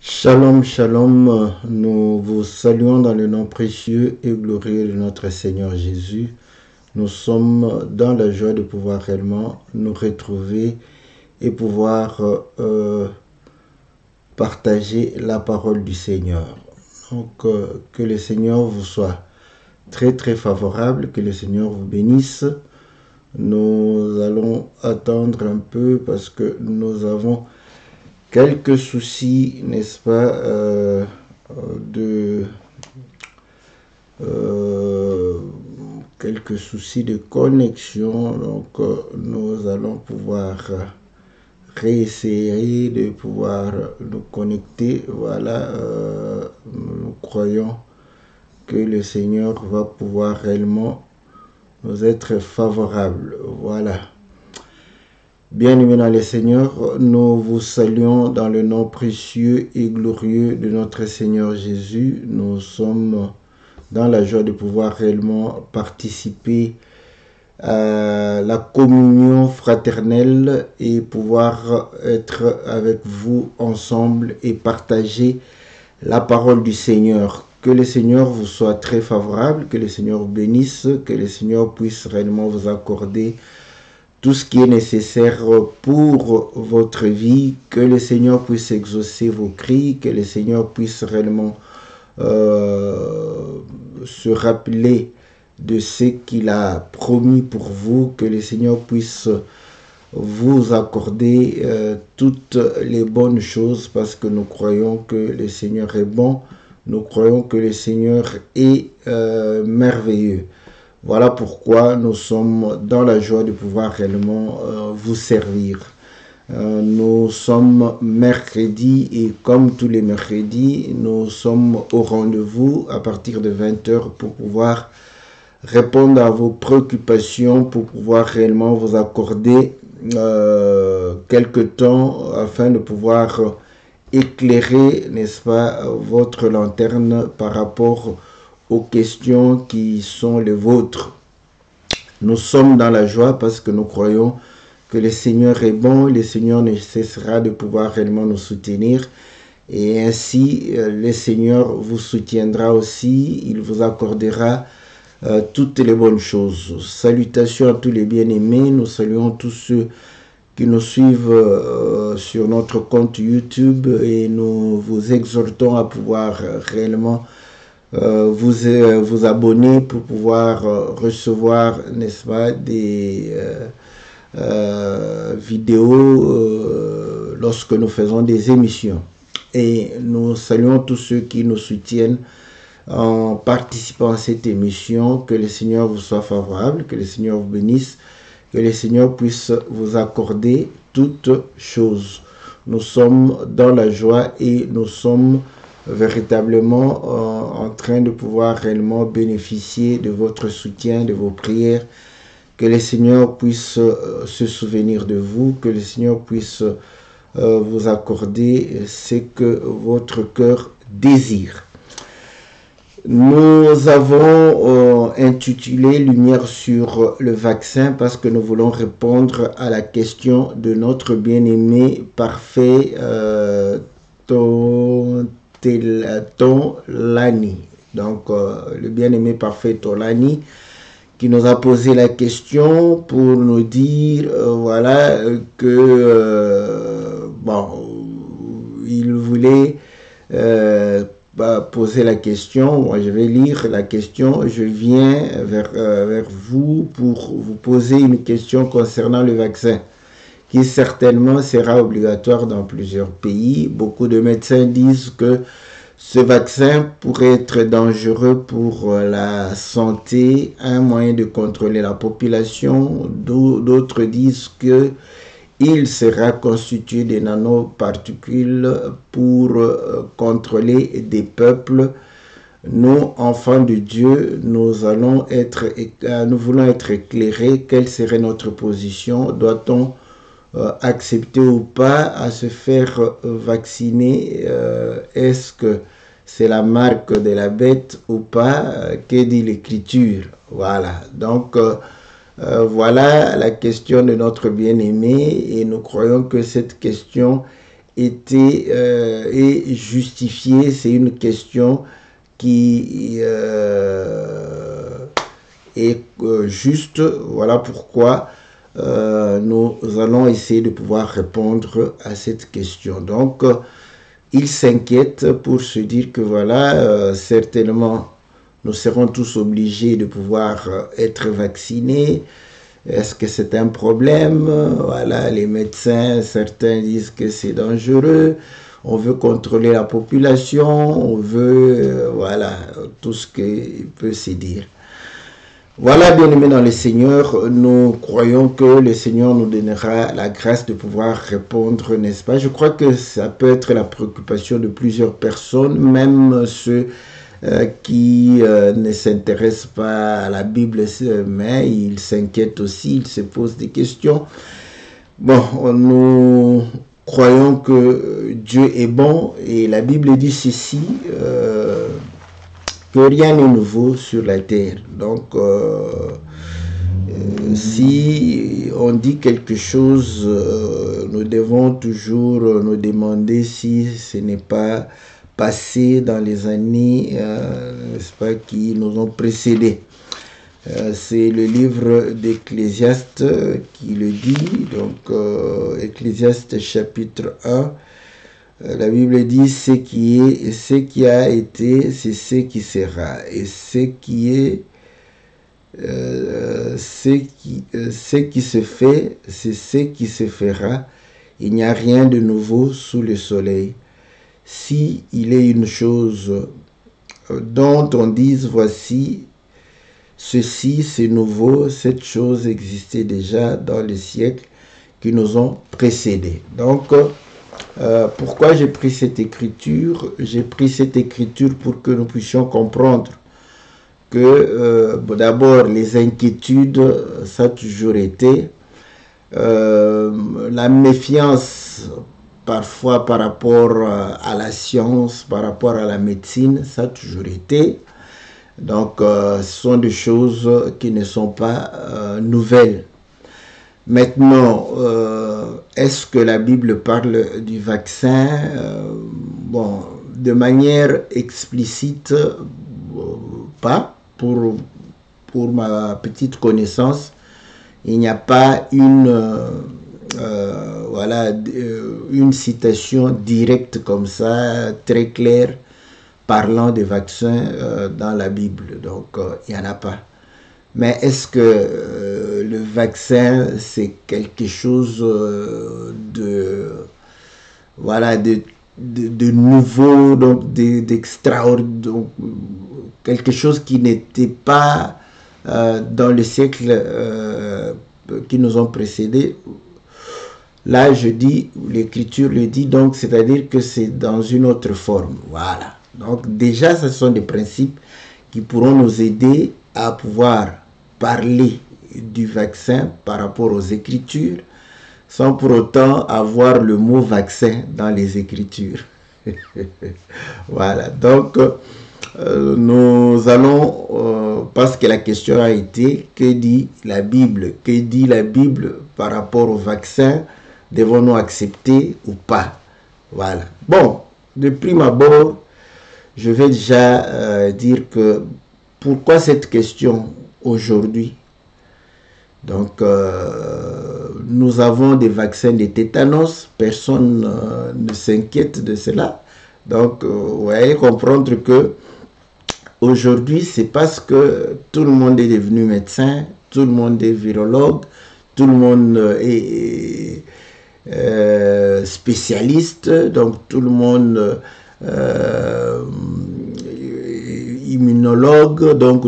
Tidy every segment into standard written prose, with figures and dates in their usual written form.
Shalom, shalom, nous vous saluons dans le nom précieux et glorieux de notre Seigneur Jésus. Nous sommes dans la joie de pouvoir réellement nous retrouver et pouvoir partager la parole du Seigneur. Donc, que le Seigneur vous soit très très favorable, que le Seigneur vous bénisse. Nous allons attendre un peu parce que nous avons quelques soucis, n'est-ce pas, quelques soucis de connexion. Donc, nous allons pouvoir réessayer de pouvoir nous connecter. Voilà, nous croyons que le Seigneur va pouvoir réellement nous être favorable. Voilà. Bien-aimés dans le Seigneur, nous vous saluons dans le nom précieux et glorieux de notre Seigneur Jésus. Nous sommes dans la joie de pouvoir réellement participer à la communion fraternelle et pouvoir être avec vous ensemble et partager la parole du Seigneur. Que le Seigneur vous soit très favorable, que le Seigneur vous bénisse, que le Seigneur puisse réellement vous accorder tout ce qui est nécessaire pour votre vie, que le Seigneur puisse exaucer vos cris, que le Seigneur puisse réellement se rappeler de ce qu'il a promis pour vous, que le Seigneur puisse vous accorder toutes les bonnes choses parce que nous croyons que le Seigneur est bon, nous croyons que le Seigneur est merveilleux. Voilà pourquoi nous sommes dans la joie de pouvoir réellement vous servir. Nous sommes mercredi et comme tous les mercredis, nous sommes au rendez-vous à partir de 20h pour pouvoir répondre à vos préoccupations, pour pouvoir réellement vous accorder quelques temps afin de pouvoir éclairer, n'est-ce pas, votre lanterne par rapport aux questions qui sont les vôtres. Nous sommes dans la joie parce que nous croyons que le Seigneur est bon, le Seigneur ne cessera de pouvoir réellement nous soutenir et ainsi le Seigneur vous soutiendra aussi, il vous accordera toutes les bonnes choses. Salutations à tous les bien-aimés, nous saluons tous ceux qui nous suivent sur notre compte YouTube et nous vous exhortons à pouvoir réellement vous abonner pour pouvoir recevoir, n'est-ce pas, des vidéos lorsque nous faisons des émissions. Et nous saluons tous ceux qui nous soutiennent en participant à cette émission. Que le Seigneur vous soit favorable, que le Seigneur vous bénisse, que le Seigneur puisse vous accorder toutes choses. Nous sommes dans la joie et nous sommes véritablement en train de pouvoir réellement bénéficier de votre soutien, de vos prières. Que le Seigneur puisse se souvenir de vous, que le Seigneur puisse vous accorder ce que votre cœur désire. Nous avons intitulé Lumière sur le vaccin parce que nous voulons répondre à la question de notre bien-aimé parfait Tolani. Donc le bien-aimé parfait Tolani qui nous a posé la question pour nous dire voilà que bon, il voulait poser la question. Moi je vais lire la question. Je viens vers vous pour vous poser une question concernant le vaccin qui certainement sera obligatoire dans plusieurs pays. Beaucoup de médecins disent que ce vaccin pourrait être dangereux pour la santé, un moyen de contrôler la population. D'autres disent que il sera constitué de nanoparticules pour contrôler des peuples. Nous, enfants de Dieu, nous voulons être éclairés. Quelle serait notre position? Doit-on accepter ou pas à se faire vacciner? Est-ce que c'est la marque de la bête ou pas? Que dit l'Écriture? Voilà, donc voilà la question de notre bien-aimé et nous croyons que cette question été et justifié. C'est une question qui est juste. Voilà pourquoi nous allons essayer de pouvoir répondre à cette question. Donc, il s'inquiète pour se dire que voilà, certainement, nous serons tous obligés de pouvoir être vaccinés. Est-ce que c'est un problème? Voilà, les médecins, certains disent que c'est dangereux. On veut contrôler la population, on veut, voilà, tout ce qu'il peut se dire. Voilà, bien-aimés dans le Seigneur, nous croyons que le Seigneur nous donnera la grâce de pouvoir répondre, n'est-ce pas? Je crois que ça peut être la préoccupation de plusieurs personnes, même ceux qui ne s'intéressent pas à la Bible, mais ils s'inquiètent aussi, ils se posent des questions. Bon, nous croyons que Dieu est bon et la Bible dit ceci, que rien n'est nouveau sur la terre. Donc, si on dit quelque chose, nous devons toujours nous demander si ce n'est pas passé dans les années, n'est-ce pas, qui nous ont précédés. C'est le livre d'Ecclésiaste qui le dit, donc Ecclésiaste chapitre 1, la Bible dit ce qui est, ce qui a été, c'est ce qui sera, et ce qui est, ce qui se fait, c'est ce qui se fera. Il n'y a rien de nouveau sous le soleil. Si il est une chose dont on dise voici, ceci c'est nouveau, cette chose existait déjà dans les siècles qui nous ont précédés. Donc, pourquoi j'ai pris cette écriture? J'ai pris cette écriture pour que nous puissions comprendre que d'abord les inquiétudes, ça a toujours été, la méfiance parfois par rapport à la science, par rapport à la médecine, ça a toujours été. Donc, ce sont des choses qui ne sont pas nouvelles. Maintenant, est-ce que la Bible parle du vaccin? Bon, de manière explicite, pas, pour ma petite connaissance, il n'y a pas voilà, une citation directe comme ça, très claire, parlant des vaccins dans la Bible. Donc, il n'y en a pas. Mais est-ce que le vaccin, c'est quelque chose voilà, de nouveau, donc d'extraordinaire, quelque chose qui n'était pas dans le siècle qui nous ont précédés? Là, je dis, l'Écriture le dit, donc, c'est-à-dire que c'est dans une autre forme. Voilà. Donc, déjà, ce sont des principes qui pourront nous aider à pouvoir parler du vaccin par rapport aux Écritures, sans pour autant avoir le mot vaccin dans les Écritures. Voilà. Donc, nous allons, parce que la question a été, que dit la Bible? Que dit la Bible par rapport au vaccin? Devons-nous accepter ou pas? Voilà. Bon, de prime abord, je vais déjà dire que pourquoi cette question aujourd'hui? Donc, nous avons des vaccins de tétanos, personne ne s'inquiète de cela. Donc, vous allez comprendre que aujourd'hui, c'est parce que tout le monde est devenu médecin, tout le monde est virologue, tout le monde est spécialiste, donc tout le monde immunologue, donc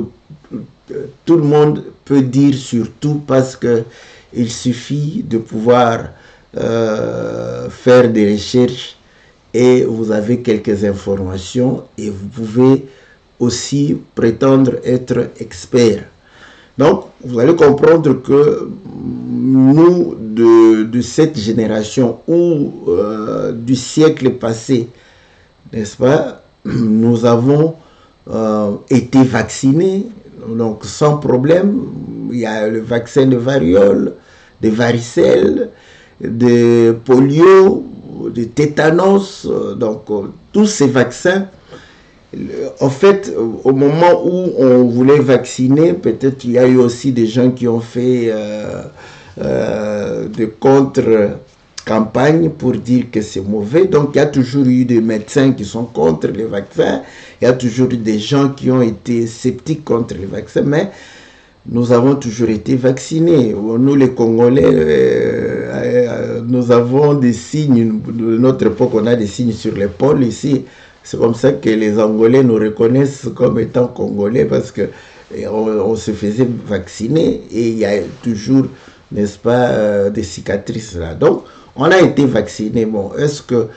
tout le monde peut dire sur tout parce que il suffit de pouvoir faire des recherches et vous avez quelques informations et vous pouvez aussi prétendre être expert. Donc, vous allez comprendre que nous, de cette génération ou du siècle passé, n'est-ce pas, nous avons été vaccinés, donc sans problème. Il y a le vaccin de variole, de varicelle, de polio, de tétanos, donc tous ces vaccins. En fait, au moment où on voulait vacciner, peut-être il y a eu aussi des gens qui ont fait de contre-campagnes pour dire que c'est mauvais. Donc, il y a toujours eu des médecins qui sont contre les vaccins. Il y a toujours eu des gens qui ont été sceptiques contre les vaccins. Mais nous avons toujours été vaccinés. Nous, les Congolais, nous avons des signes. De notre époque, on a des signes sur l'épaule ici. C'est comme ça que les Angolais nous reconnaissent comme étant Congolais parce que on se faisait vacciner et il y a toujours, n'est-ce pas, des cicatrices là. Donc, on a été vaccinés. Bon, est-ce que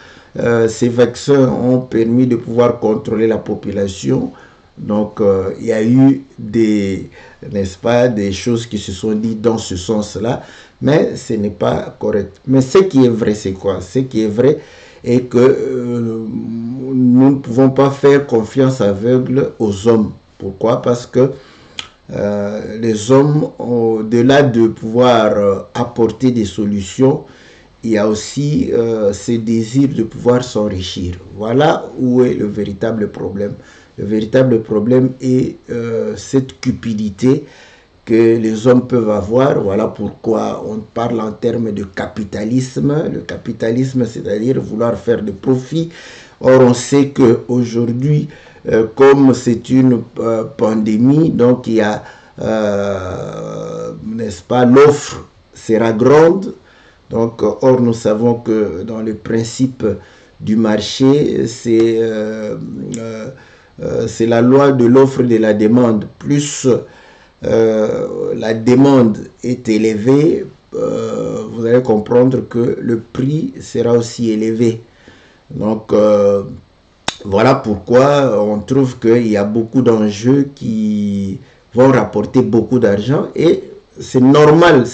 ces vaccins ont permis de pouvoir contrôler la population? Donc, il y a eu des, n'est-ce pas, des choses qui se sont dites dans ce sens-là, mais ce n'est pas correct. Mais ce qui est vrai, c'est quoi? Ce qui est vrai est que nous ne pouvons pas faire confiance aveugle aux hommes. Pourquoi? Parce que les hommes, au-delà de pouvoir apporter des solutions, il y a aussi ce désir de pouvoir s'enrichir. Voilà où est le véritable problème. Le véritable problème est cette cupidité que les hommes peuvent avoir. Voilà pourquoi on parle en termes de capitalisme. Le capitalisme, c'est-à-dire vouloir faire des profits. Or, on sait qu'aujourd'hui, comme c'est une pandémie, donc il y a, n'est-ce pas, l'offre sera grande. Donc, or, nous savons que dans le principe du marché, c'est la loi de l'offre et de la demande. Plus la demande est élevée, vous allez comprendre que le prix sera aussi élevé. Donc, voilà pourquoi on trouve qu'il y a beaucoup d'enjeux qui vont rapporter beaucoup d'argent et c'est normal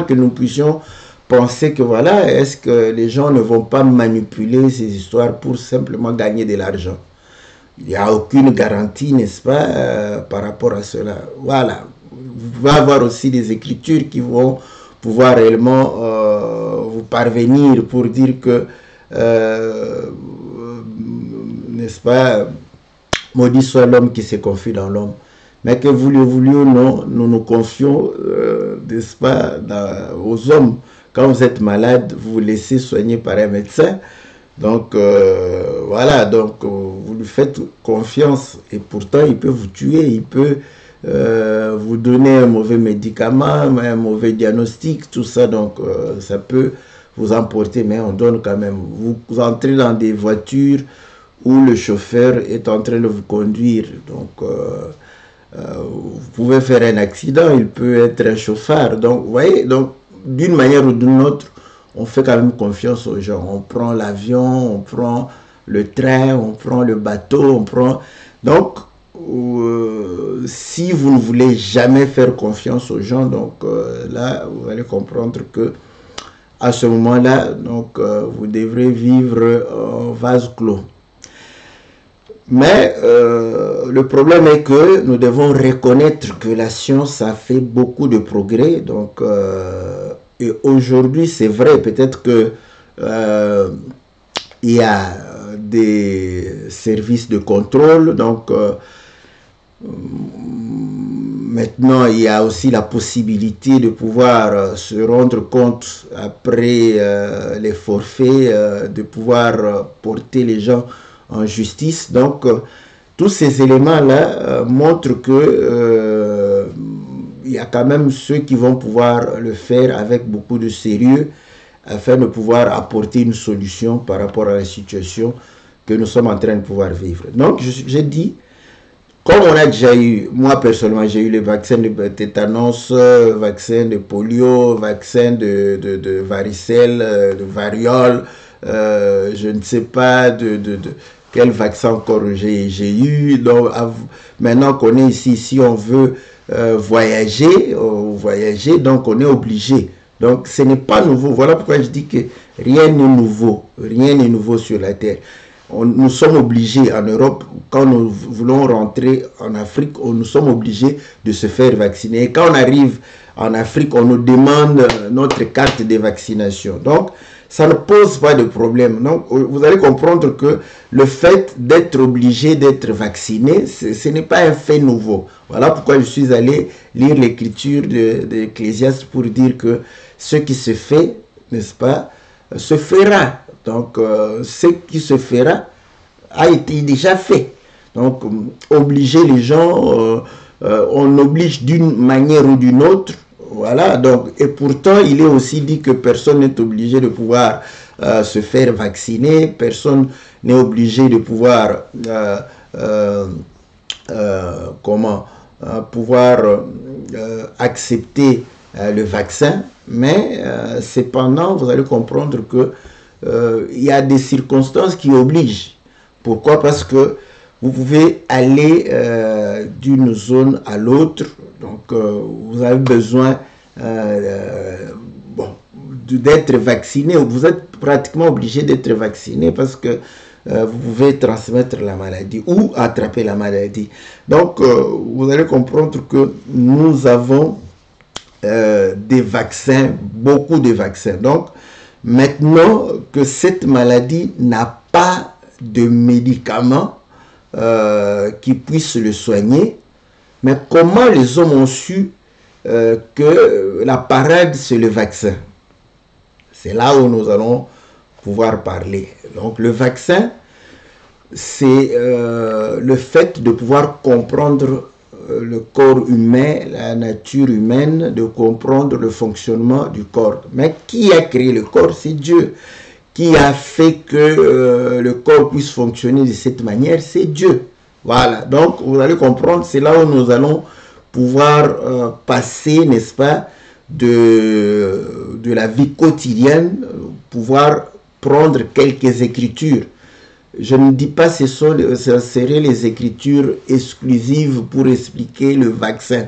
que nous puissions penser que voilà, est-ce que les gens ne vont pas manipuler ces histoires pour simplement gagner de l'argent? Il n'y a aucune garantie, n'est-ce pas, par rapport à cela. Voilà. Vous va avoir aussi des écritures qui vont pouvoir réellement vous parvenir pour dire que, n'est-ce pas, maudit soit l'homme qui se confie dans l'homme. Mais que vous le vouliez ou non, nous nous confions, n'est-ce pas, aux hommes. Quand vous êtes malade, vous vous laissez soigner par un médecin. Donc, voilà, donc vous lui faites confiance et pourtant il peut vous tuer, il peut vous donner un mauvais médicament, un mauvais diagnostic, tout ça, donc ça peut vous emporter, mais on donne quand même. Vous entrez dans des voitures où le chauffeur est en train de vous conduire, donc vous pouvez faire un accident, il peut être un chauffard, donc vous voyez, donc d'une manière ou d'une autre, on fait quand même confiance aux gens. On prend l'avion, on prend le train, on prend le bateau, on prend... Donc, si vous ne voulez jamais faire confiance aux gens, donc là, vous allez comprendre que à ce moment-là, donc vous devrez vivre en vase clos. Mais le problème est que nous devons reconnaître que la science a fait beaucoup de progrès. Donc, et aujourd'hui, c'est vrai, peut-être que il y a des services de contrôle. Donc, maintenant, il y a aussi la possibilité de pouvoir se rendre compte après les forfaits, de pouvoir porter les gens en justice. Donc, tous ces éléments-là montrent que il y a quand même ceux qui vont pouvoir le faire avec beaucoup de sérieux afin de pouvoir apporter une solution par rapport à la situation que nous sommes en train de pouvoir vivre. Donc, j'ai dit, comme on a déjà eu, moi personnellement, j'ai eu le vaccin de tétanos, vaccin de polio, vaccin de varicelle, de variole, je ne sais pas quel vaccin encore j'ai eu. Donc, maintenant qu'on est ici, si on veut voyager, donc on est obligé. Donc ce n'est pas nouveau. Voilà pourquoi je dis que rien n'est nouveau. Rien n'est nouveau sur la terre. Nous sommes obligés en Europe, quand nous voulons rentrer en Afrique, nous sommes obligés de se faire vacciner. Et quand on arrive en Afrique, on nous demande notre carte de vaccination. Donc ça ne pose pas de problème. Donc, vous allez comprendre que le fait d'être obligé d'être vacciné, ce n'est pas un fait nouveau. Voilà pourquoi je suis allé lire l'écriture d'Ecclésiaste pour dire que ce qui se fait, n'est-ce pas, se fera. Donc, ce qui se fera a été déjà fait. Donc, obliger les gens, on oblige d'une manière ou d'une autre. Voilà, donc, et pourtant, il est aussi dit que personne n'est obligé de pouvoir se faire vacciner, personne n'est obligé de pouvoir, accepter le vaccin, mais cependant, vous allez comprendre que il y a des circonstances qui obligent. Pourquoi? Parce que vous pouvez aller d'une zone à l'autre, donc vous avez besoin d'être vacciné, vous êtes pratiquement obligé d'être vacciné parce que vous pouvez transmettre la maladie ou attraper la maladie. Donc vous allez comprendre que nous avons des vaccins, beaucoup de vaccins. Donc maintenant que cette maladie n'a pas de médicaments qui puissent le soigner, mais comment les hommes ont su que la parade c'est le vaccin? C'est là où nous allons pouvoir parler. Donc le vaccin, c'est le fait de pouvoir comprendre le corps humain, la nature humaine, de comprendre le fonctionnement du corps. Mais qui a créé le corps? C'est Dieu. Qui a fait que le corps puisse fonctionner de cette manière? C'est Dieu. Voilà, donc vous allez comprendre, c'est là où nous allons pouvoir passer, n'est-ce pas, de la vie quotidienne, pouvoir prendre quelques écritures. Je ne dis pas que ce seraient les écritures exclusives pour expliquer le vaccin.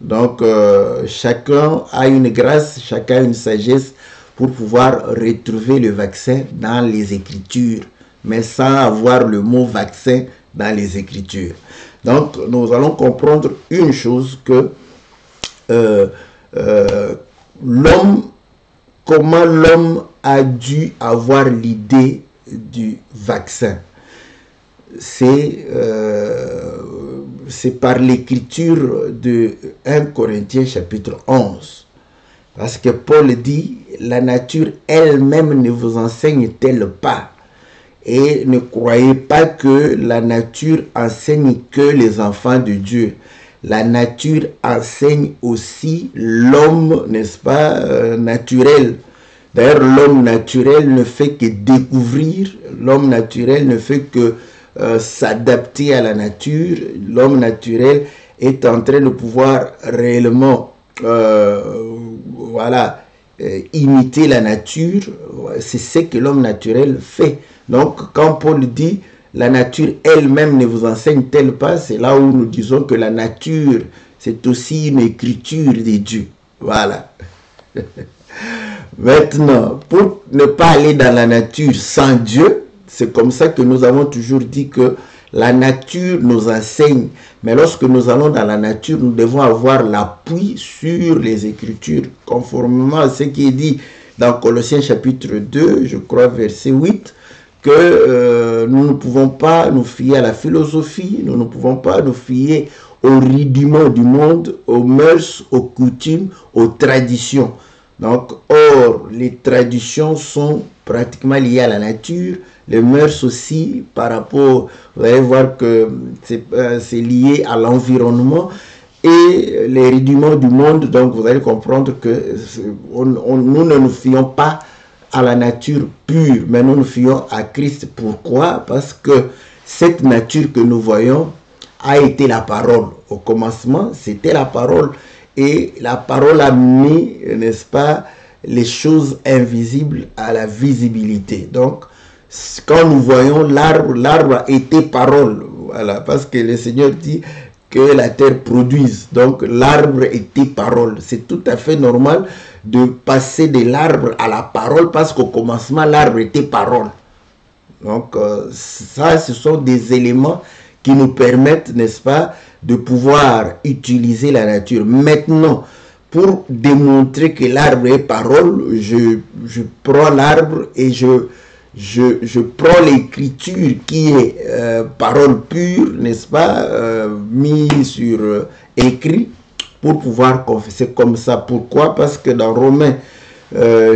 Donc, chacun a une grâce, chacun a une sagesse pour pouvoir retrouver le vaccin dans les écritures, mais sans avoir le mot vaccin dans les écritures. Donc, nous allons comprendre une chose que comment l'homme a dû avoir l'idée du vaccin. C'est par l'écriture de 1 Corinthiens chapitre 11. Parce que Paul dit, la nature elle-même ne vous enseigne-t-elle pas? Et ne croyez pas que la nature enseigne que les enfants de Dieu. La nature enseigne aussi l'homme, n'est-ce pas, naturel. D'ailleurs, l'homme naturel ne fait que découvrir, l'homme naturel ne fait que s'adapter à la nature. L'homme naturel est en train de pouvoir réellement imiter la nature. C'est ce que l'homme naturel fait. Donc, quand Paul dit la nature elle-même ne vous enseigne-t-elle pas, c'est là où nous disons que la nature, c'est aussi une écriture de Dieu. Voilà. Maintenant, pour ne pas aller dans la nature sans Dieu, c'est comme ça que nous avons toujours dit que la nature nous enseigne. Mais lorsque nous allons dans la nature, nous devons avoir l'appui sur les Écritures, conformément à ce qui est dit dans Colossiens chapitre 2, je crois verset 8, que nous ne pouvons pas nous fier à la philosophie, nous ne pouvons pas nous fier aux rudiments du monde, aux mœurs, aux coutumes, aux traditions. Donc, or, les traditions sont pratiquement liées à la nature, les mœurs aussi par rapport, vous allez voir que c'est lié à l'environnement et les rudiments du monde. Donc, vous allez comprendre que nous ne nous fions pas à la nature pure, mais nous nous fions à Christ. Pourquoi? Parce que cette nature que nous voyons a été la parole. Au commencement, c'était la parole. Et la parole a mis, n'est-ce pas, les choses invisibles à la visibilité. Donc, quand nous voyons l'arbre, l'arbre a été parole. Voilà, parce que le Seigneur dit que la terre produise. Donc, l'arbre était parole. C'est tout à fait normal de passer de l'arbre à la parole parce qu'au commencement, l'arbre était parole. Donc, ça, ce sont des éléments qui nous permettent, n'est-ce pas, de pouvoir utiliser la nature. Maintenant, pour démontrer que l'arbre est parole, je prends l'arbre et je prends l'écriture qui est parole pure, n'est-ce pas, mis sur écrit, pour pouvoir confesser comme ça. Pourquoi? Parce que dans Romains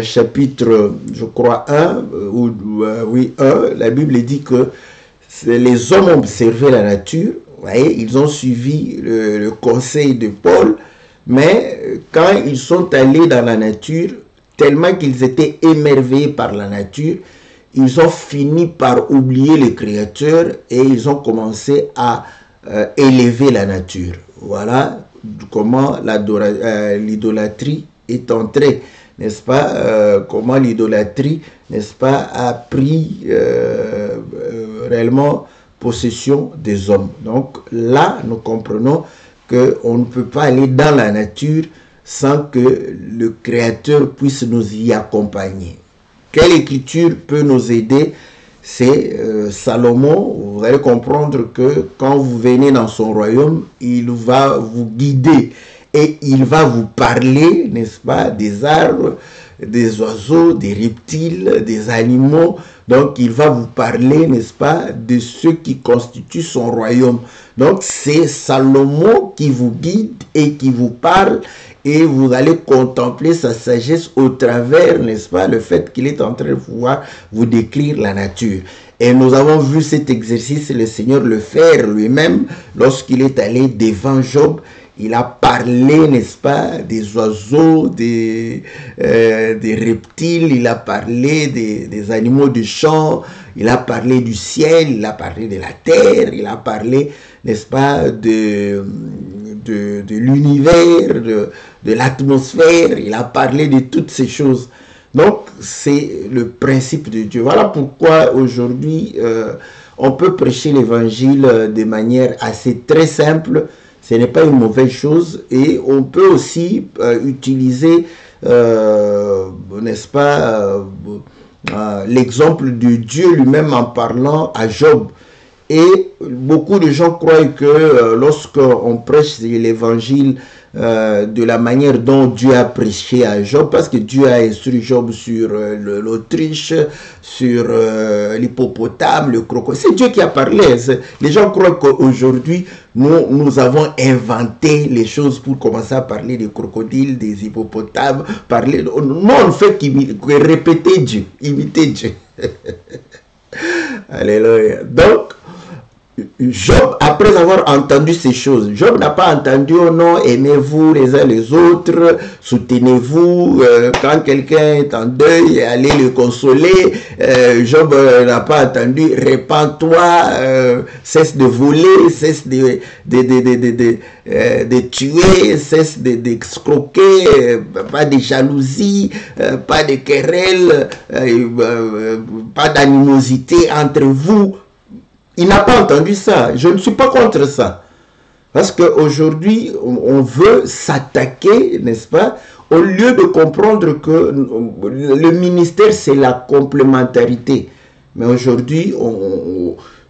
chapitre, je crois 1, oui 1, la Bible dit que les hommes ont observé la nature, vous voyez, ils ont suivi le conseil de Paul, mais quand ils sont allés dans la nature, tellement qu'ils étaient émerveillés par la nature, ils ont fini par oublier le Créateur et ils ont commencé à élever la nature. Voilà comment l'idolâtrie est entrée, n'est-ce pas, comment l'idolâtrie, n'est-ce pas, a pris réellement possession des hommes. Donc là, nous comprenons qu'on ne peut pas aller dans la nature sans que le Créateur puisse nous y accompagner. Quelle écriture peut nous aider? C'est Salomon. Vous allez comprendre que quand vous venez dans son royaume, il va vous guider et il va vous parler, n'est-ce pas, des arbres, des oiseaux, des reptiles, des animaux. Donc, il va vous parler, n'est-ce pas, de ce qui constitue son royaume. Donc, c'est Salomon qui vous guide et qui vous parle et vous allez contempler sa sagesse au travers, n'est-ce pas, le fait qu'il est en train de pouvoir vous décrire la nature. Et nous avons vu cet exercice, le Seigneur le faire lui-même lorsqu'il est allé devant Job. Il a parlé, n'est-ce pas, des oiseaux, des reptiles, il a parlé des animaux du champ, il a parlé du ciel, il a parlé de la terre, il a parlé, n'est-ce pas, de l'univers, de l'atmosphère, il a parlé de toutes ces choses. Donc, c'est le principe de Dieu. Voilà pourquoi aujourd'hui, on peut prêcher l'évangile de manière assez très simple. Ce n'est pas une mauvaise chose et on peut aussi utiliser, n'est-ce pas, l'exemple de Dieu lui-même en parlant à Job. Et beaucoup de gens croient que lorsqu'on prêche l'évangile de la manière dont Dieu a prêché à Job, parce que Dieu a instruit Job sur l'Autriche, sur l'hippopotame, le crocodile. C'est Dieu qui a parlé. Les gens croient qu'aujourd'hui, nous avons inventé les choses pour commencer à parler des crocodiles, des hippopotames. Non, on ne fait que répéter Dieu, imiter Dieu. Alléluia. Donc, Job, après avoir entendu ces choses, Job n'a pas entendu, oh non, aimez-vous les uns les autres, soutenez-vous, quand quelqu'un est en deuil, allez le consoler. Job n'a pas entendu, répands-toi, cesse de voler, cesse de tuer, cesse d'escroquer, pas de jalousie, pas de querelle, pas d'animosité entre vous. Il n'a pas entendu ça. Je ne suis pas contre ça. Parce qu'aujourd'hui, on veut s'attaquer, n'est-ce pas, au lieu de comprendre que le ministère, c'est la complémentarité. Mais aujourd'hui,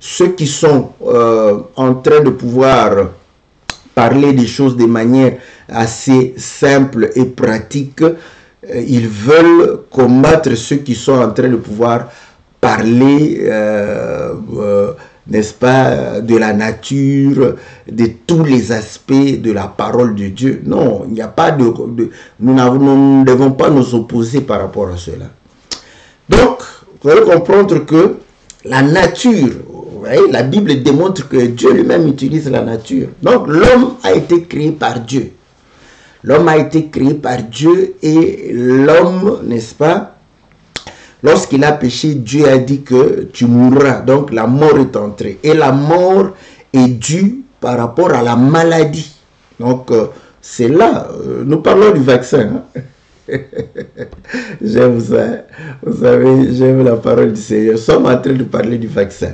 ceux qui sont en train de pouvoir parler des choses de manière assez simple et pratique, ils veulent combattre ceux qui sont en train de pouvoir parler n'est-ce pas, de la nature, de tous les aspects de la parole de Dieu. Non, il n'y a pas nous ne devons pas nous opposer par rapport à cela. Donc, vous allez comprendre que la nature, vous voyez, la Bible démontre que Dieu lui-même utilise la nature. Donc, l'homme a été créé par Dieu. L'homme a été créé par Dieu et l'homme, n'est-ce pas, lorsqu'il a péché, Dieu a dit que tu mourras. Donc la mort est entrée. Et la mort est due par rapport à la maladie. Donc c'est là, nous parlons du vaccin. Hein? J'aime ça. Vous savez, j'aime la parole du Seigneur. Nous sommes en train de parler du vaccin.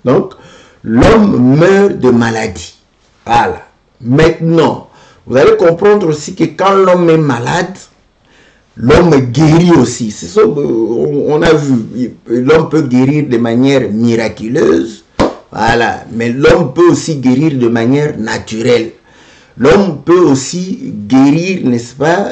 Donc l'homme meurt de maladie. Voilà. Maintenant, vous allez comprendre aussi que quand l'homme est malade, l'homme guérit aussi. C'est ça qu'on a vu. L'homme peut guérir de manière miraculeuse. Voilà. Mais l'homme peut aussi guérir de manière naturelle. l'homme peut aussi guérir, n'est-ce pas,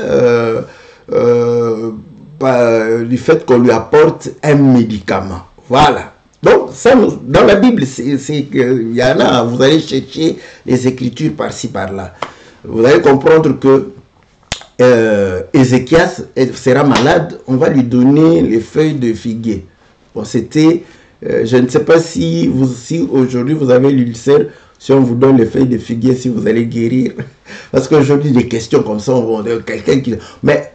du fait qu'on lui apporte un médicament. Voilà. Donc, ça, dans la Bible, il y en a, vous allez chercher les Écritures par-ci, par-là. Vous allez comprendre que Ézéchias sera malade, on va lui donner les feuilles de figuier. Bon, c'était, je ne sais pas si aujourd'hui vous avez l'ulcère, si on vous donne les feuilles de figuier, si vous allez guérir. Parce qu'aujourd'hui, des questions comme ça, on va quelqu'un qui... Mais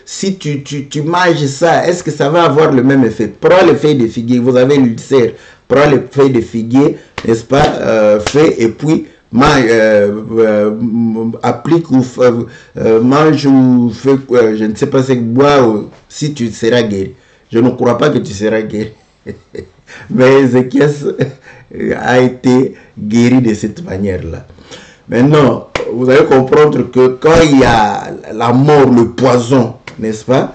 si tu manges ça, est-ce que ça va avoir le même effet? Prends les feuilles de figuier, vous avez l'ulcère, prends les feuilles de figuier, n'est-ce pas, fais, et puis applique ou mange ou fais, je ne sais pas, c'est bois, si tu seras guéri. Je ne crois pas que tu seras guéri. Mais Ézéchias a été guéri de cette manière-là. Maintenant, vous allez comprendre que quand il y a la mort, le poison, n'est-ce pas,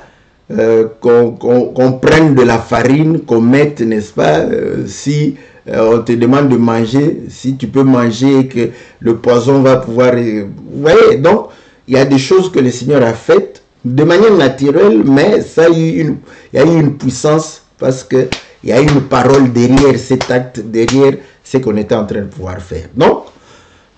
qu'on prenne de la farine, qu'on mette, n'est-ce pas, si on te demande de manger, si tu peux manger, que le poison va pouvoir... Vous voyez, donc, il y a des choses que le Seigneur a faites de manière naturelle, mais ça a eu il y a eu une puissance parce qu'il y a une parole derrière cet acte, derrière ce qu'on était en train de pouvoir faire. Donc,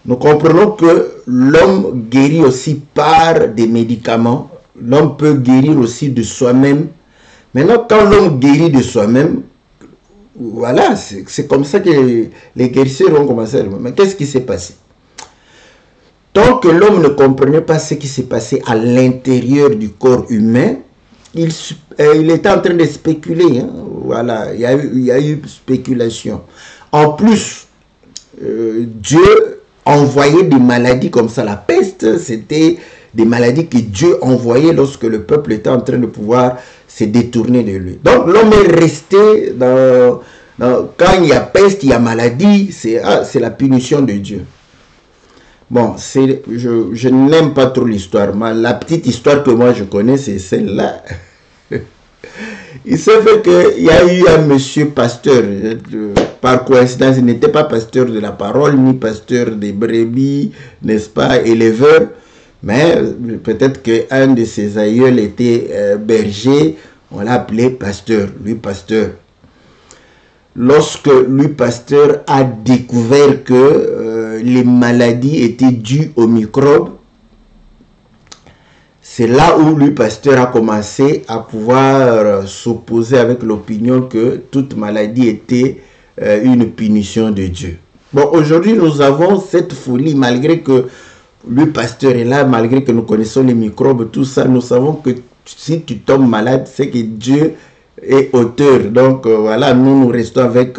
nous comprenons que l'homme guérit aussi par des médicaments. L'homme peut guérir aussi de soi-même. Maintenant, quand l'homme guérit de soi-même, voilà, c'est comme ça que les guérisseurs ont commencé. Mais qu'est-ce qui s'est passé? Tant que l'homme ne comprenait pas ce qui s'est passé à l'intérieur du corps humain, il était en train de spéculer. Hein. Voilà, il y a eu spéculation. En plus, Dieu envoyait des maladies comme ça. La peste, c'était des maladies que Dieu envoyait lorsque le peuple était en train de pouvoir se détourner de lui. Donc l'homme est resté quand il y a peste, il y a maladie, c'est la punition de Dieu. Bon, je n'aime pas trop l'histoire. La petite histoire que moi je connais, c'est celle-là. Il s'est fait qu'il y a eu un monsieur pasteur, par coïncidence, il n'était pas pasteur de la parole, ni pasteur des brebis, n'est-ce pas, éleveur, mais peut-être qu'un de ses aïeuls était berger, on l'a appelé pasteur, lui pasteur. Lorsque lui pasteur a découvert que les maladies étaient dues aux microbes, c'est là où lui pasteur a commencé à pouvoir s'opposer avec l'opinion que toute maladie était une punition de Dieu. Bon, aujourd'hui, nous avons cette folie, malgré que lui pasteur est là, malgré que nous connaissons les microbes, tout ça, nous savons que si tu tombes malade, c'est que Dieu est auteur. Donc, voilà, nous restons avec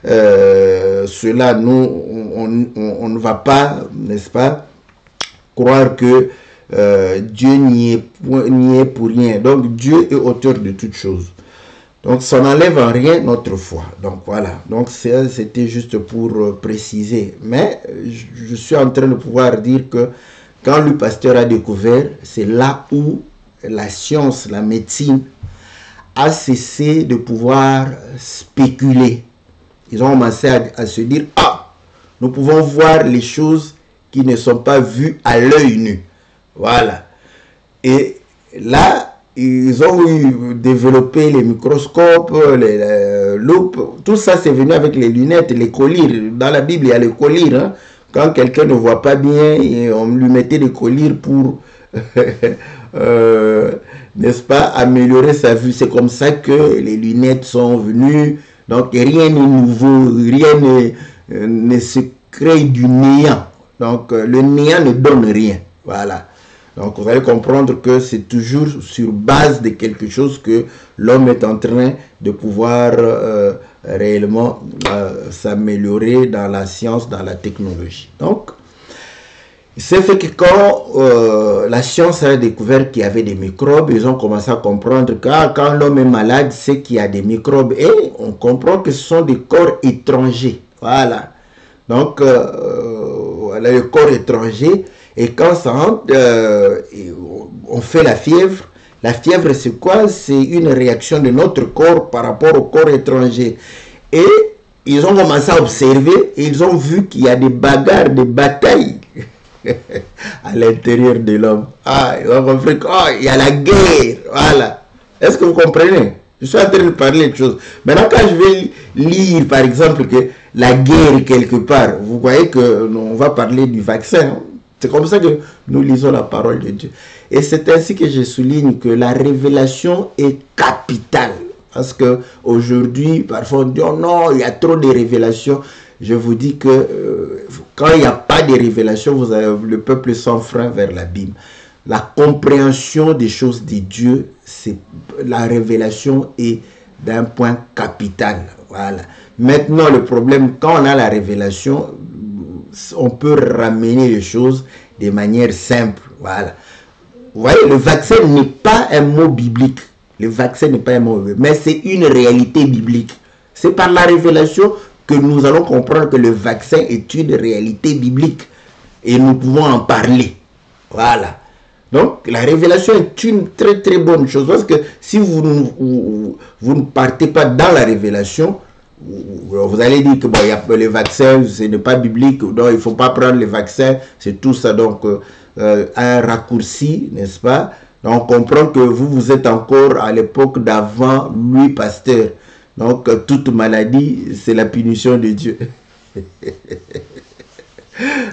cela. Nous, on ne va pas, n'est-ce pas, croire que Dieu n'y est pour rien. Donc Dieu est auteur de toutes choses. Donc ça n'enlève en rien notre foi. Donc voilà. Donc c'était juste pour préciser. Mais je suis en train de pouvoir dire que quand le pasteur a découvert, c'est là où la science, la médecine a cessé de pouvoir spéculer. Ils ont commencé à se dire, ah, nous pouvons voir les choses qui ne sont pas vues à l'œil nu. Voilà. Et là, ils ont développé les microscopes, les loupes. Tout ça, c'est venu avec les lunettes, les collyres. Dans la Bible, il y a les collyres. Hein. Quand quelqu'un ne voit pas bien, on lui mettait des collyres pour, n'est-ce pas, améliorer sa vue. C'est comme ça que les lunettes sont venues. Donc, rien n'est nouveau, rien ne se crée du néant. Donc, le néant ne donne rien. Voilà. Donc, vous allez comprendre que c'est toujours sur base de quelque chose que l'homme est en train de pouvoir réellement s'améliorer dans la science, dans la technologie. Donc, il s'est fait que quand la science a découvert qu'il y avait des microbes, ils ont commencé à comprendre que quand l'homme est malade, c'est qu'il y a des microbes. Et on comprend que ce sont des corps étrangers. Voilà. Donc, voilà, le corps étranger. Et quand ça rentre, on fait la fièvre. La fièvre, c'est quoi? C'est une réaction de notre corps par rapport au corps étranger. Et ils ont commencé à observer et ils ont vu qu'il y a des bagarres, des batailles à l'intérieur de l'homme. Ah, ils ont compris qu'il y a la guerre. Voilà. Est-ce que vous comprenez? Je suis en train de parler de choses. Maintenant, quand je vais lire, par exemple, que la guerre quelque part, vous voyez qu'on va parler du vaccin. C'est comme ça que nous lisons la parole de Dieu. Et c'est ainsi que je souligne que la révélation est capitale. Parce que aujourd'hui, parfois on dit oh non, il y a trop de révélations. Je vous dis que quand il n'y a pas de révélations, vous avez le peuple s'enfreint vers l'abîme. La compréhension des choses de Dieu, c'est la révélation est d'un point capital. Voilà. Maintenant, le problème, quand on a la révélation, on peut ramener les choses de manière simple. Voilà. Vous voyez, le vaccin n'est pas un mot biblique. Le vaccin n'est pas un mot biblique, mais c'est une réalité biblique. C'est par la révélation que nous allons comprendre que le vaccin est une réalité biblique. Et nous pouvons en parler. Voilà. Donc, la révélation est une très très bonne chose. Parce que si vous ne partez pas dans la révélation, vous allez dire que bon, y a le vaccin, ce n'est pas biblique, donc il ne faut pas prendre le vaccin, c'est tout ça. Donc, un raccourci, n'est-ce pas? Donc, on comprend que vous êtes encore à l'époque d'avant Louis Pasteur. Donc, toute maladie, c'est la punition de Dieu.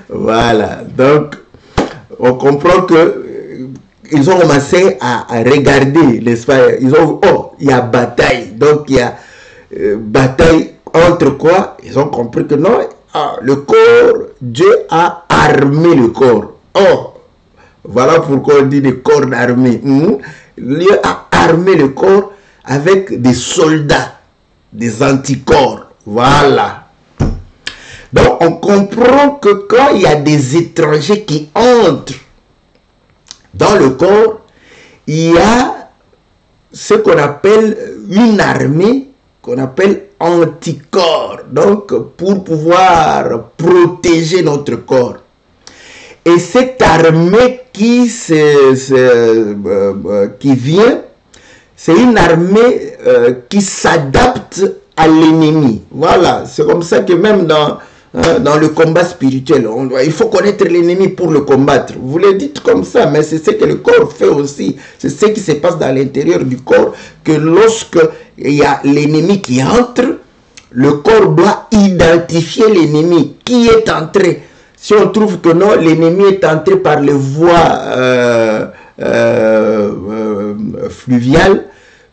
Voilà. Donc, on comprend que ils ont commencé à regarder, n'est-ce pas? Ils ont, oh, il y a bataille. Donc, il y a bataille entre quoi? Ils ont compris que non, le corps, Dieu a armé le corps. Oh, voilà pourquoi on dit des corps armés. Dieu a armé le corps avec des soldats, des anticorps. Voilà. Donc, on comprend que quand il y a des étrangers qui entrent dans le corps, il y a ce qu'on appelle une armée qu'on appelle anticorps. Donc, pour pouvoir protéger notre corps. Et cette armée qui vient, c'est une armée qui s'adapte à l'ennemi. Voilà, c'est comme ça que même dans le combat spirituel, il faut connaître l'ennemi pour le combattre. Vous le dites comme ça, mais c'est ce que le corps fait aussi. C'est ce qui se passe dans l'intérieur du corps, que lorsque il y a l'ennemi qui entre, le corps doit identifier l'ennemi qui est entré. Si on trouve que non, l'ennemi est entré par les voies fluviales,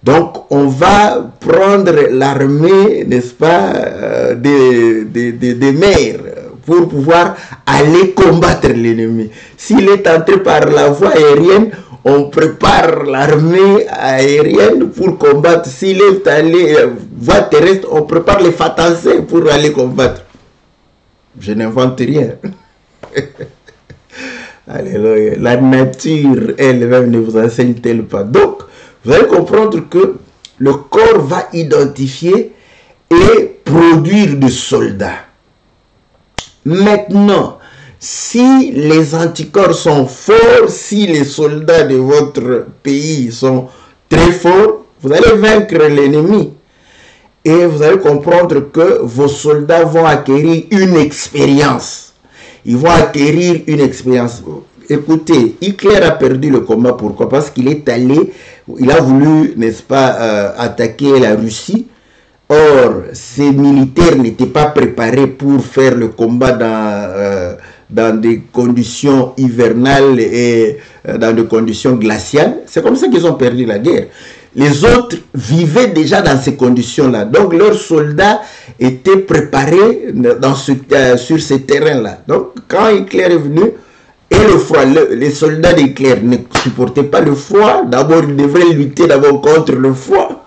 donc on va prendre l'armée, n'est-ce pas, des mers pour pouvoir aller combattre l'ennemi. S'il est entré par la voie aérienne, on prépare l'armée aérienne pour combattre. S'il est allé voie terrestre, on prépare les fantassins pour aller combattre. Je n'invente rien. Alléluia. La nature elle-même ne vous enseigne-t-elle pas? Donc, vous allez comprendre que le corps va identifier et produire des soldats. Maintenant, si les anticorps sont forts, si les soldats de votre pays sont très forts, vous allez vaincre l'ennemi. Et vous allez comprendre que vos soldats vont acquérir une expérience. Ils vont acquérir une expérience. Écoutez, Hitler a perdu le combat. Pourquoi? Parce qu'il est allé, il a voulu, n'est-ce pas, attaquer la Russie. Or, ces militaires n'étaient pas préparés pour faire le combat dans des conditions hivernales et dans des conditions glaciales. C'est comme ça qu'ils ont perdu la guerre. Les autres vivaient déjà dans ces conditions-là. Donc, leurs soldats étaient préparés sur ces terrains-là. Donc, quand Hitler est venu, et le froid, les soldats d'Hitler ne supportaient pas le froid. D'abord, ils devraient lutter d'abord contre le froid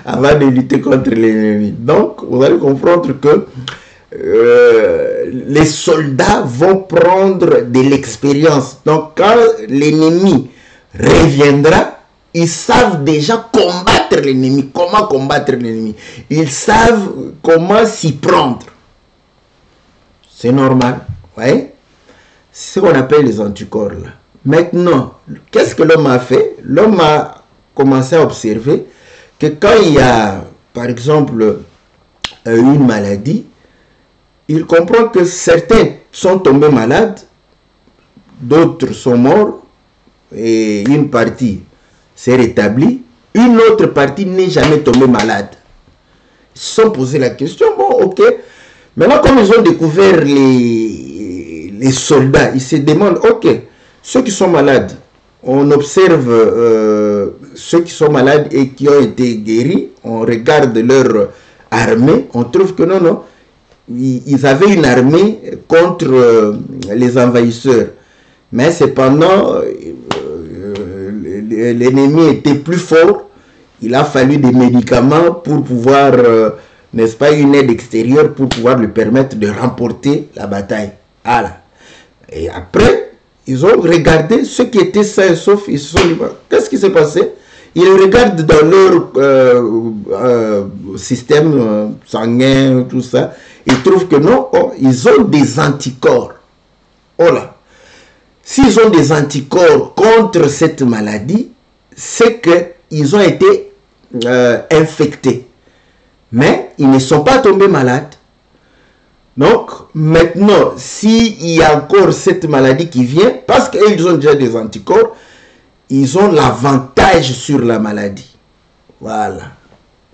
avant de lutter contre l'ennemi. Donc, vous allez comprendre que les soldats vont prendre de l'expérience. Donc, quand l'ennemi reviendra, ils savent déjà combattre l'ennemi. Comment combattre l'ennemi? Ils savent comment s'y prendre. C'est normal. Vous voyez? C'est ce qu'on appelle les anticorps là. Maintenant, qu'est-ce que l'homme a fait? L'homme a commencé à observer que quand il y a, par exemple, une maladie, il comprend que certains sont tombés malades d'autres sont morts et une partie s'est rétablie, une autre partie n'est jamais tombée malade. Ils se sont posé la question, bon, ok. Maintenant, comme ils ont découvert les soldats, ils se demandent, ok, ceux qui sont malades, on observe ceux qui sont malades et qui ont été guéris, on regarde leur armée, on trouve que non, ils avaient une armée contre les envahisseurs. Mais cependant, l'ennemi était plus fort. Il a fallu des médicaments pour pouvoir, n'est-ce pas, une aide extérieure pour pouvoir lui permettre de remporter la bataille. Voilà. Et après, ils ont regardé ceux qui étaient sains et saufs. Ils se sont dit, qu'est-ce qui s'est passé? Ils regardent dans leur système sanguin, tout ça. Ils trouvent que non, ils ont des anticorps. Oh là. S'ils ont des anticorps contre cette maladie, c'est qu'ils ont été infectés. Mais ils ne sont pas tombés malades. Donc, maintenant, s'il y a encore cette maladie qui vient, parce qu'ils ont déjà des anticorps, ils ont l'avantage sur la maladie. Voilà.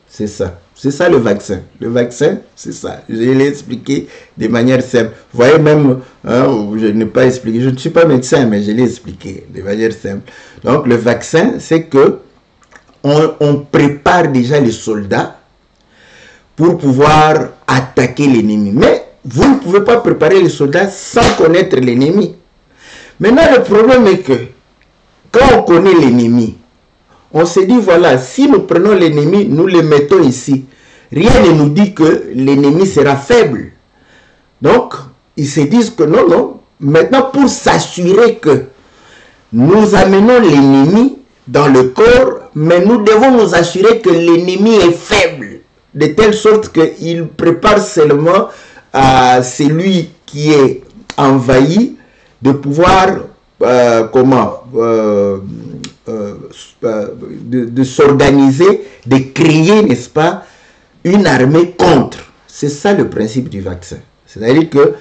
C'est ça. C'est ça le vaccin. Le vaccin, c'est ça. Je l'ai expliqué de manière simple. Vous voyez même, je n'ai pas expliqué. Je ne suis pas médecin, mais je l'ai expliqué de manière simple. Donc, le vaccin, c'est que on prépare déjà les soldats pour pouvoir attaquer l'ennemi. Mais vous ne pouvez pas préparer les soldats sans connaître l'ennemi. Maintenant, le problème est que quand on connaît l'ennemi, on se dit, voilà, si nous prenons l'ennemi, nous le mettons ici. Rien ne nous dit que l'ennemi sera faible. Donc, ils se disent que non. Maintenant, pour s'assurer que nous amenons l'ennemi dans le corps, mais nous devons nous assurer que l'ennemi est faible. De telle sorte qu'il prépare seulement à celui qui est envahi de pouvoir, de s'organiser, de créer, n'est-ce pas, une armée contre. C'est ça le principe du vaccin. C'est-à-dire que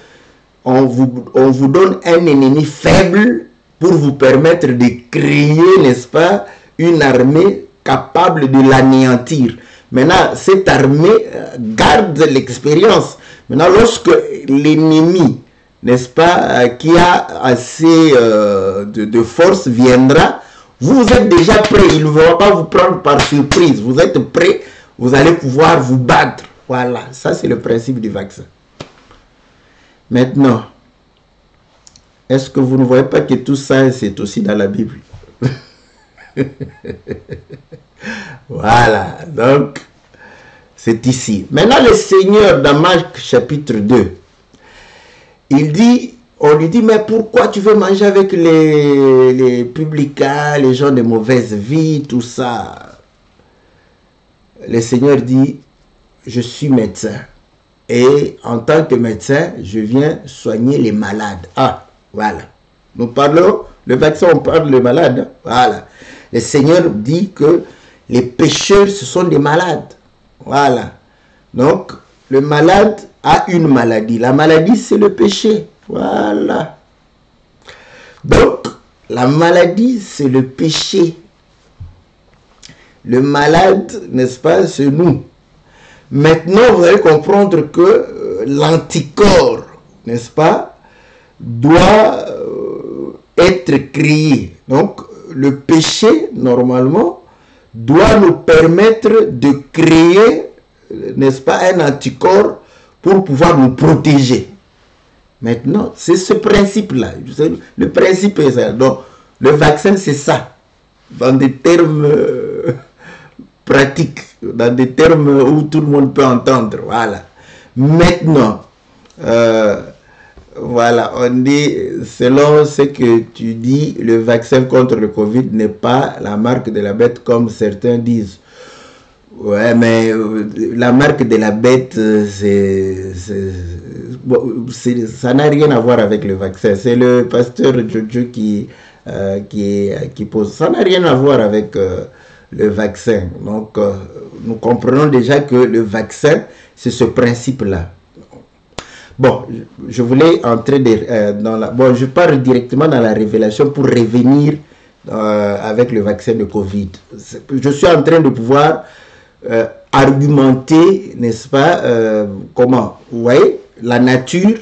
on vous donne un ennemi faible pour vous permettre de créer, n'est-ce pas, une armée capable de l'anéantir. Maintenant, cette armée garde l'expérience. Maintenant, lorsque l'ennemi, n'est-ce pas, qui a assez de force viendra, vous êtes déjà prêt. Il ne va pas vous prendre par surprise. Vous êtes prêt, vous allez pouvoir vous battre. Voilà, ça c'est le principe du vaccin. Maintenant, est-ce que vous ne voyez pas que tout ça, c'est aussi dans la Bible? Voilà, donc, c'est ici. Maintenant, le Seigneur, dans Marc chapitre 2, il dit, on lui dit, mais pourquoi tu veux manger avec les publicains, les gens de mauvaise vie, tout ça? Le Seigneur dit, je suis médecin. Et en tant que médecin, je viens soigner les malades. Ah, voilà. Nous parlons, le vaccin, on parle des malades. Voilà. Le Seigneur dit que les pécheurs, ce sont des malades. Voilà. Donc, le malade a une maladie. La maladie, c'est le péché. Voilà. Donc, la maladie, c'est le péché. Le malade, n'est-ce pas, c'est nous. Maintenant, vous allez comprendre que l'anticorps, n'est-ce pas, doit être créé. Donc, le péché, normalement, doit nous permettre de créer, n'est-ce pas, un anticorps pour pouvoir nous protéger. Maintenant, c'est ce principe-là. Le principe est ça. Donc, le vaccin, c'est ça. Dans des termes pratiques, dans des termes où tout le monde peut entendre. Voilà. Maintenant, voilà, on dit, selon ce que tu dis, le vaccin contre le Covid n'est pas la marque de la bête comme certains disent. Ouais, mais la marque de la bête, ça n'a rien à voir avec le vaccin. C'est le pasteur Jojo qui pose. Ça n'a rien à voir avec le vaccin. Donc, nous comprenons déjà que le vaccin, c'est ce principe-là. Bon, je voulais entrer dans la... Bon, je pars directement dans la révélation pour revenir avec le vaccin de Covid. Je suis en train de pouvoir argumenter, n'est-ce pas, comment, vous voyez, la nature,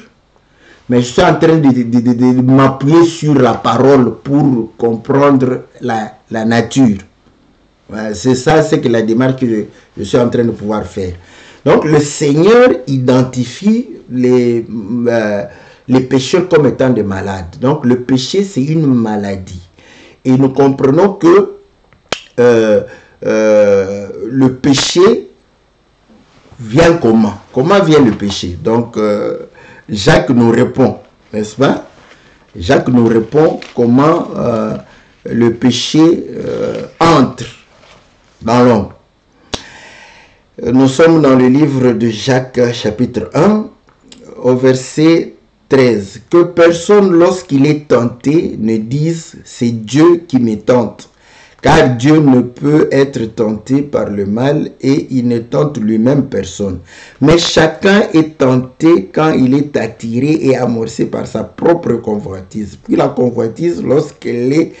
mais je suis en train de m'appuyer sur la parole pour comprendre la nature. C'est ça, c'est que la démarche que je suis en train de pouvoir faire. Donc, le Seigneur identifie les pécheurs comme étant des malades. Donc, le péché, c'est une maladie. Et nous comprenons que le péché vient comment? Comment vient le péché? Donc, Jacques nous répond, n'est-ce pas? Jacques nous répond comment le péché entre dans l'homme. Nous sommes dans le livre de Jacques, chapitre 1, au verset 13. Que personne, lorsqu'il est tenté, ne dise « c'est Dieu qui me tente ». Car Dieu ne peut être tenté par le mal et il ne tente lui-même personne. Mais chacun est tenté quand il est attiré et amorcé par sa propre convoitise. Puis la convoitise, lorsqu'elle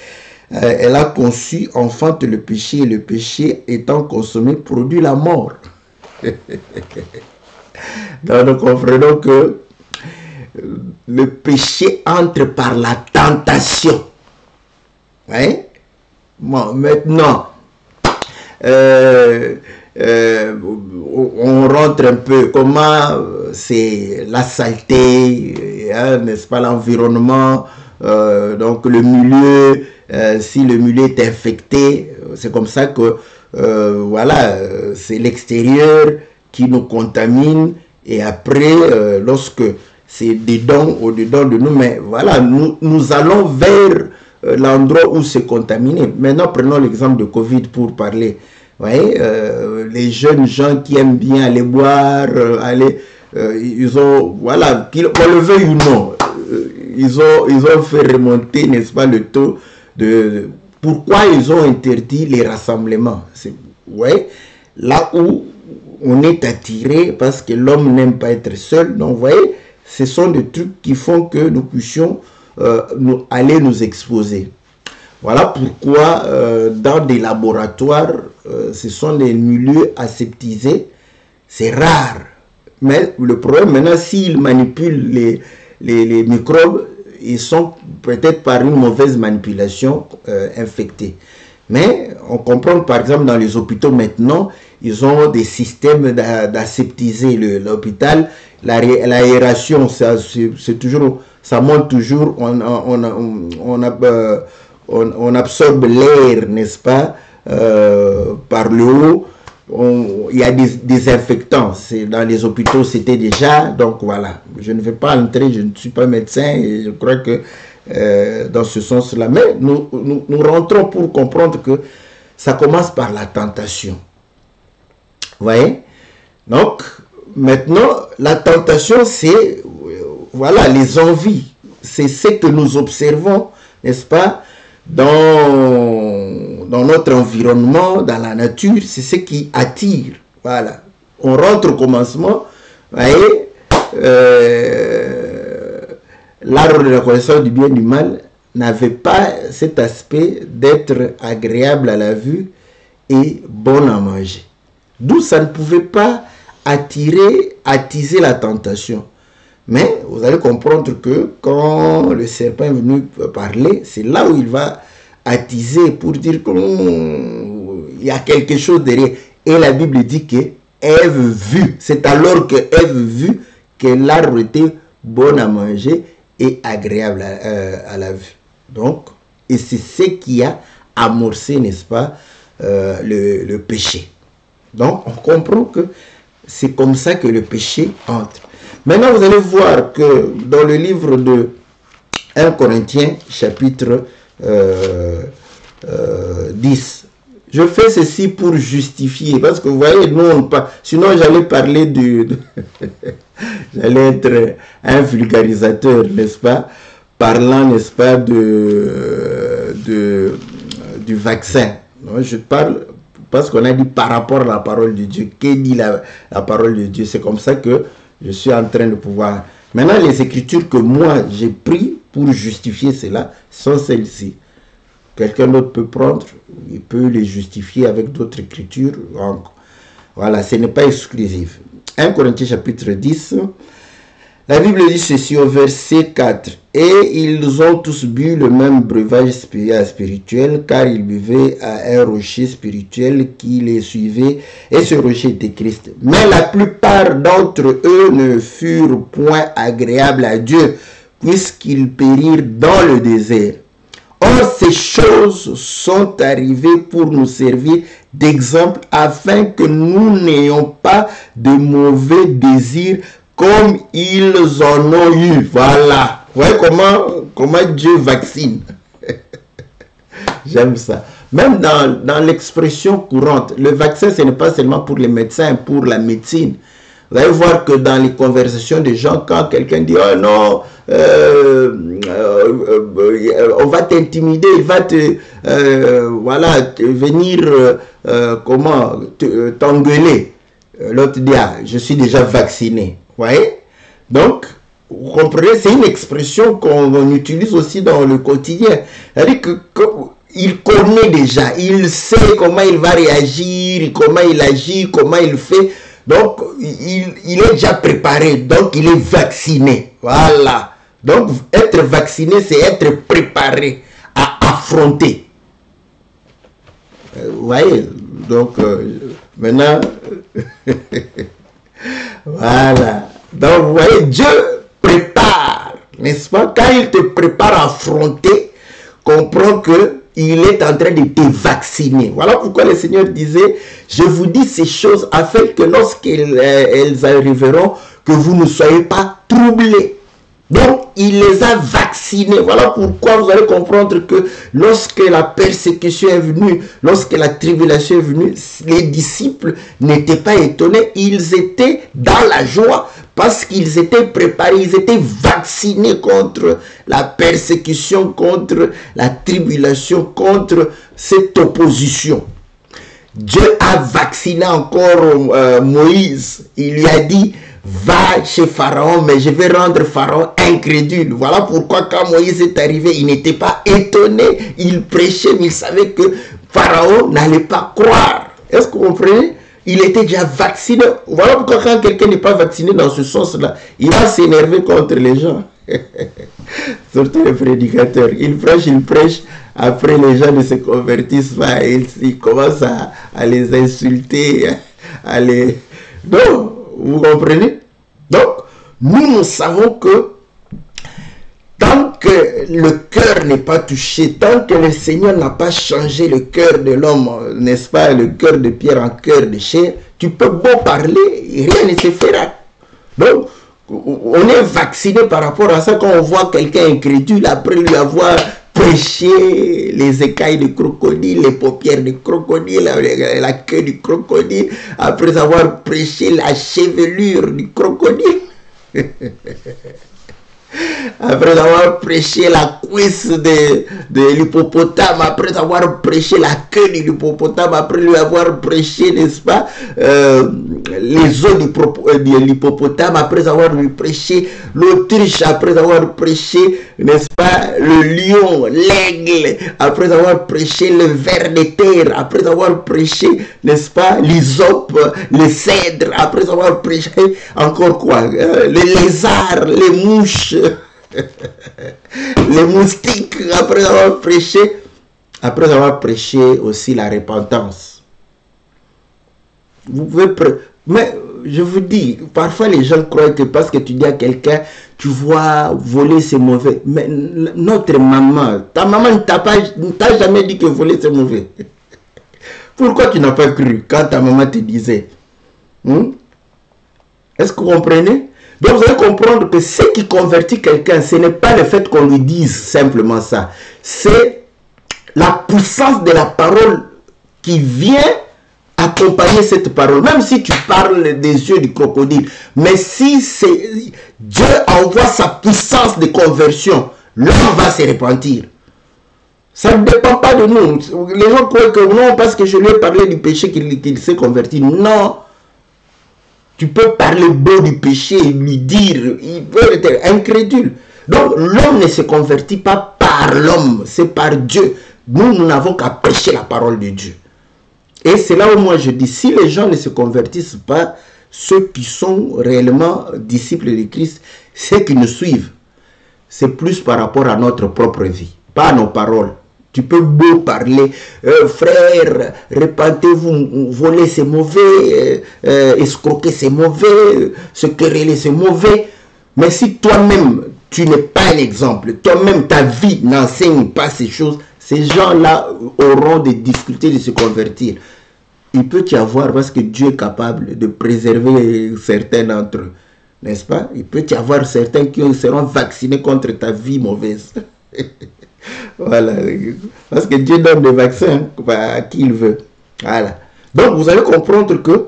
elle a conçu, enfante le péché, et le péché étant consommé produit la mort. Donc nous comprenons que le péché entre par la tentation. Hein? Bon, maintenant, on rentre un peu comment c'est la saleté, hein, n'est-ce pas, l'environnement, donc le milieu, si le milieu est infecté, c'est comme ça que, voilà, c'est l'extérieur qui nous contamine et après, lorsque c'est dedans, au-dedans de nous, mais voilà, nous allons vers l'endroit où c'est contaminé. Maintenant, prenons l'exemple de Covid pour parler. Vous voyez, les jeunes gens qui aiment bien aller boire, ils ont, voilà, qu'on le veuille ou non, ils ont fait remonter, n'est-ce pas, le taux de... Pourquoi ils ont interdit les rassemblements? Ouais, là où on est attiré parce que l'homme n'aime pas être seul. Donc, vous voyez, ce sont des trucs qui font que nous puissions aller nous exposer. Voilà pourquoi dans des laboratoires, ce sont des milieux aseptisés. C'est rare. Mais le problème maintenant, s'ils manipulent les microbes, ils sont peut-être par une mauvaise manipulation infectés. Mais on comprend par exemple dans les hôpitaux maintenant, ils ont des systèmes d'aseptiser l'hôpital. L'aération, c'est toujours, ça monte toujours, on absorbe l'air, n'est-ce pas, par le haut. Il y a des désinfectants, dans les hôpitaux c'était déjà, donc voilà, je ne vais pas entrer, je ne suis pas médecin et je crois que dans ce sens-là, mais nous rentrons pour comprendre que ça commence par la tentation. Vous voyez? Donc, maintenant, la tentation, c'est, voilà, les envies. C'est ce que nous observons, n'est-ce pas, dans notre environnement, dans la nature, c'est ce qui attire. Voilà. On rentre au commencement, vous voyez, l'arbre de la connaissance du bien et du mal n'avait pas cet aspect d'être agréable à la vue et bon à manger. D'où ça ne pouvait pas attiser la tentation. Mais vous allez comprendre que quand le serpent est venu parler, c'est là où il va attiser pour dire qu'il y a quelque chose derrière. Et la Bible dit que Ève vit. C'est alors que Ève vit que l'arbre était bon à manger et agréable à la vue. Donc, et c'est ce qui a amorcé, n'est-ce pas, le péché. Donc, on comprend que c'est comme ça que le péché entre. Maintenant, vous allez voir que dans le livre de 1 Corinthiens, chapitre 10, je fais ceci pour justifier, parce que vous voyez, nous, sinon j'allais parler j'allais être un vulgarisateur, n'est-ce pas, parlant, n'est-ce pas, du vaccin. Non, je parle parce qu'on a dit par rapport à la parole de Dieu. Qu'est dit la parole de Dieu? C'est comme ça que Je suis en train de pouvoir... Maintenant, les écritures que moi, j'ai prises pour justifier cela sont celles-ci. Quelqu'un d'autre peut prendre, il peut les justifier avec d'autres écritures. Donc, voilà, ce n'est pas exclusif. 1 Corinthiens chapitre 10, la Bible dit ceci au verset 4. Et ils ont tous bu le même breuvage spirituel, car ils buvaient à un rocher spirituel qui les suivait, et ce rocher était Christ. Mais la plupart d'entre eux ne furent point agréables à Dieu, puisqu'ils périrent dans le désert. Or, ces choses sont arrivées pour nous servir d'exemple, afin que nous n'ayons pas de mauvais désirs comme ils en ont eu. Voilà. Vous voyez comment Dieu vaccine. J'aime ça. Même dans l'expression courante, le vaccin, ce n'est pas seulement pour les médecins, pour la médecine. Vous allez voir que dans les conversations des gens, quand quelqu'un dit « Oh non, on va t'intimider, il va venir t'engueuler. » L'autre dit « Ah, je suis déjà vacciné. » Vous voyez? Donc, vous comprenez, c'est une expression qu'on utilise aussi dans le quotidien. C'est-à-dire qu'il connaît déjà, il sait comment il va réagir, comment il agit, comment il fait. Donc, il est déjà préparé, donc il est vacciné. Voilà. Donc, être vacciné, c'est être préparé à affronter. Vous voyez? Donc, maintenant, voilà. Donc, vous voyez, Dieu prépare, n'est-ce pas? Quand il te prépare à affronter, comprends que il est en train de te vacciner. Voilà pourquoi le Seigneur disait, je vous dis ces choses afin que lorsqu'elles arriveront, que vous ne soyez pas troublés. Donc, il les a vaccinés. Voilà pourquoi vous allez comprendre que lorsque la persécution est venue, lorsque la tribulation est venue, les disciples n'étaient pas étonnés. Ils étaient dans la joie parce qu'ils étaient préparés, ils étaient vaccinés contre la persécution, contre la tribulation, contre cette opposition. Dieu a vacciné encore Moïse. Il lui a dit, va chez Pharaon, mais je vais rendre Pharaon incrédule. Voilà pourquoi quand Moïse est arrivé, il n'était pas étonné. Il prêchait, mais il savait que Pharaon n'allait pas croire. Est-ce que vous comprenez? Il était déjà vacciné. Voilà pourquoi quand quelqu'un n'est pas vacciné dans ce sens-là, il va s'énerver contre les gens. Surtout les prédicateurs. Il prêche. Après, les gens ne se convertissent pas. Ils commencent à les insulter. Donc, vous comprenez? Donc, nous savons que tant que le cœur n'est pas touché, tant que le Seigneur n'a pas changé le cœur de l'homme, n'est-ce pas, le cœur de pierre en cœur de chair, tu peux beau parler, rien ne se fera. Donc, on est vacciné par rapport à ça. Quand on voit quelqu'un incrédule, après lui avoir prêché les écailles de crocodile, les paupières de crocodile, la queue du crocodile, après avoir prêché la chevelure du crocodile, après avoir prêché la cuisse de l'hippopotame, après avoir prêché la queue de l'hippopotame, après lui avoir prêché, n'est-ce pas, les os de l'hippopotame, après avoir lui prêché l'autruche, après avoir prêché, n'est-ce pas, le lion, l'aigle, après avoir prêché le ver de terre, après avoir prêché, n'est-ce pas, l'hysope, le cèdre, après avoir prêché encore quoi, les lézards, les mouches, les moustiques, après avoir prêché aussi la repentance. Vous pouvez mais je vous dis, parfois les gens croient que parce que tu dis à quelqu'un, tu vois, voler c'est mauvais. Mais notre maman, ta maman ne t'a jamais dit que voler c'est mauvais. Pourquoi tu n'as pas cru quand ta maman te disait? Est-ce que vous comprenez? Donc vous allez comprendre que ce qui convertit quelqu'un, ce n'est pas le fait qu'on lui dise simplement ça. C'est la puissance de la parole qui vient accompagner cette parole. Même si tu parles des yeux du crocodile, mais si Dieu envoie sa puissance de conversion, l'homme va se repentir. Ça ne dépend pas de nous. Les gens croient que non, parce que je lui ai parlé du péché qu'il s'est converti. Non. Tu peux parler beau du péché et lui dire, il peut être incrédule. Donc l'homme ne se convertit pas par l'homme, c'est par Dieu. Nous n'avons qu'à prêcher la parole de Dieu. Et c'est là où moi je dis, si les gens ne se convertissent pas, ceux qui sont réellement disciples de Christ, ceux qui nous suivent, c'est plus par rapport à notre propre vie, pas à nos paroles. Tu peux beau parler, frère, répentez-vous, voler c'est mauvais, escroquer c'est mauvais, se quereller c'est mauvais. Mais si toi-même, tu n'es pas un exemple, toi-même, ta vie n'enseigne pas ces choses, ces gens-là auront des difficultés de se convertir. Il peut y avoir, parce que Dieu est capable de préserver certains d'entre eux, n'est-ce pas? Il peut y avoir certains qui seront vaccinés contre ta vie mauvaise. Voilà, parce que Dieu donne des vaccins à qui il veut. Voilà. Donc vous allez comprendre que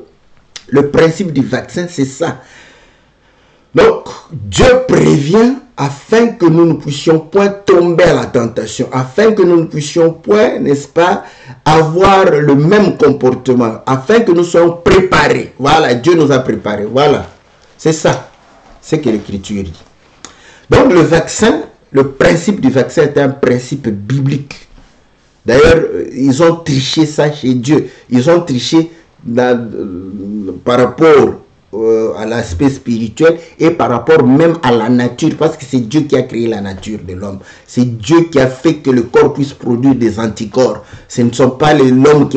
le principe du vaccin, c'est ça. Donc Dieu prévient afin que nous ne puissions point tomber à la tentation, afin que nous ne puissions point, n'est-ce pas, avoir le même comportement, afin que nous soyons préparés. Voilà, Dieu nous a préparés. Voilà, c'est ça, c'est que l'Écriture dit. Donc le vaccin, le principe du vaccin est un principe biblique. D'ailleurs, ils ont triché ça chez Dieu. Ils ont triché par rapport à l'aspect spirituel et par rapport même à la nature, parce que c'est Dieu qui a créé la nature de l'homme. C'est Dieu qui a fait que le corps puisse produire des anticorps. Ce ne sont pas l'homme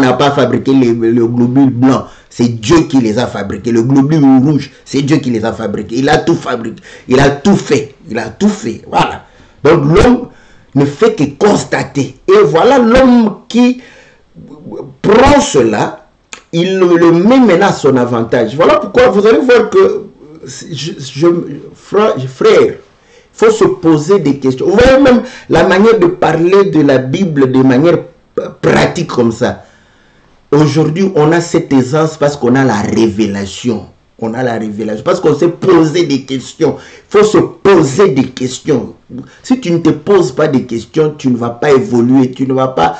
n'a pas fabriqué le globule blanc. C'est Dieu qui les a fabriqués. Le globule rouge, c'est Dieu qui les a fabriqués. Il a tout fabriqué. Il a tout fait. Il a tout fait. Voilà. Donc l'homme ne fait que constater. Et voilà l'homme qui prend cela, il le met maintenant à son avantage. Voilà pourquoi vous allez voir que, frère, il faut se poser des questions. Vous voyez même la manière de parler de la Bible de manière pratique comme ça. Aujourd'hui, on a cette aisance parce qu'on a la révélation. On a la révélation parce qu'on s'est posé des questions. Il faut se poser des questions. Si tu ne te poses pas des questions, tu ne vas pas évoluer. Tu n'auras pas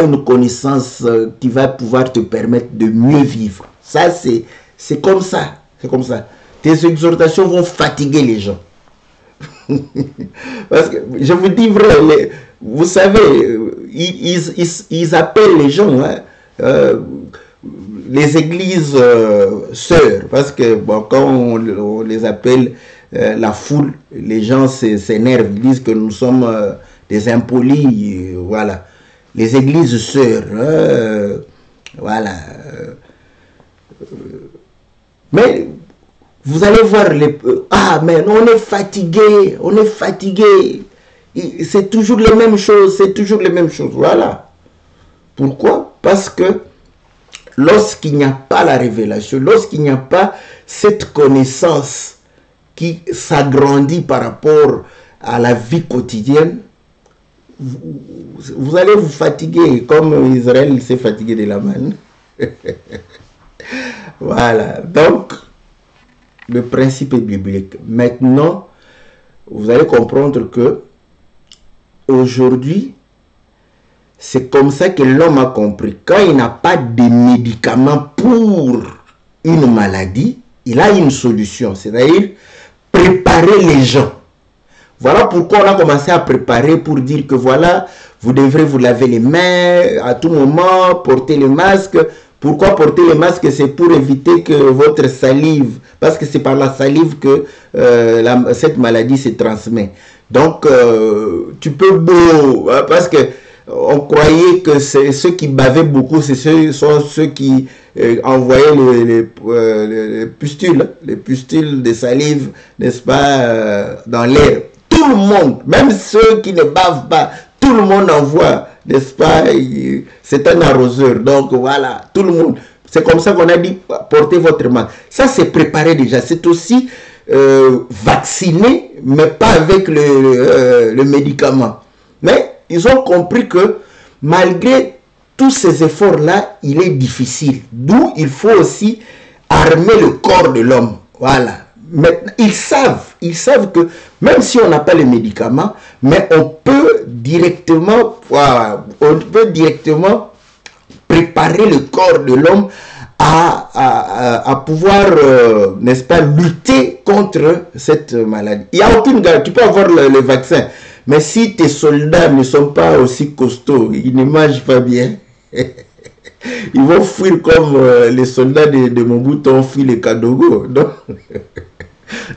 une connaissance qui va pouvoir te permettre de mieux vivre. Ça, c'est comme ça. C'est comme ça. Tes exhortations vont fatiguer les gens. Parce que, je vous dis vrai, vous savez, ils appellent les gens, hein, les églises sœurs, parce que bon, quand on les appelle la foule, les gens s'énervent, ils disent que nous sommes des impolis, voilà. Les églises sœurs, voilà. Mais vous allez voir mais on est fatigué, on est fatigué. C'est toujours les mêmes choses, c'est toujours les mêmes choses. Voilà. Pourquoi? Parce que lorsqu'il n'y a pas la révélation, lorsqu'il n'y a pas cette connaissance qui s'agrandit par rapport à la vie quotidienne, vous allez vous fatiguer comme Israël s'est fatigué de la manne. Voilà. Donc, le principe est biblique. Maintenant, vous allez comprendre que aujourd'hui, c'est comme ça que l'homme a compris. Quand il n'a pas de médicament pour une maladie, il a une solution, c'est-à-dire préparer les gens. Voilà pourquoi on a commencé à préparer pour dire que voilà, vous devrez vous laver les mains à tout moment, porter le masque. Pourquoi porter le masque? C'est pour éviter que votre salive, parce que c'est par la salive que cette maladie se transmet. Donc, tu peux beau, parce que on croyait que ceux qui bavaient beaucoup, sont ceux qui envoyaient les pustules de salive, n'est-ce pas, dans l'air. Tout le monde, même ceux qui ne bavent pas, tout le monde envoie, n'est-ce pas, c'est un arroseur. Donc voilà, tout le monde. C'est comme ça qu'on a dit, portez votre masque. Ça, c'est préparé déjà. C'est aussi vacciné, mais pas avec le médicament. Mais ils ont compris que malgré tous ces efforts-là, il est difficile. D'où il faut aussi armer le corps de l'homme. Voilà. Maintenant, ils savent que même si on n'a pas les médicaments, mais on peut directement préparer le corps de l'homme à pouvoir, n'est-ce pas, lutter contre cette maladie. Il n'y a aucune garantie. Tu peux avoir le vaccin, mais si tes soldats ne sont pas aussi costauds, ils ne mangent pas bien, ils vont fuir comme les soldats de Mobutu ont fui les Kadogo. Donc,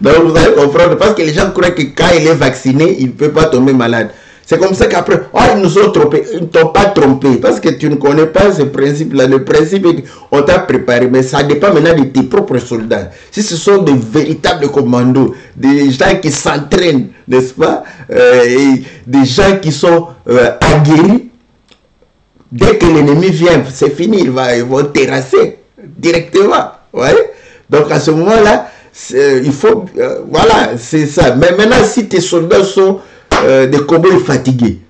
vous allez comprendre, parce que les gens croient que quand il est vacciné, il ne peut pas tomber malade. C'est comme ça qu'après, oh, ils nous ont trompés. Ils ne t'ont pas trompé, parce que tu ne connais pas ce principe-là. Le principe est qu'on t'a préparé, mais ça dépend maintenant de tes propres soldats. Si ce sont des véritables commandos, des gens qui s'entraînent, n'est-ce pas, et des gens qui sont aguerris, dès que l'ennemi vient, c'est fini, ils vont terrasser directement. Ouais? Donc à ce moment-là, il faut, voilà, c'est ça. Mais maintenant, si tes soldats sont des cow-boys fatigués,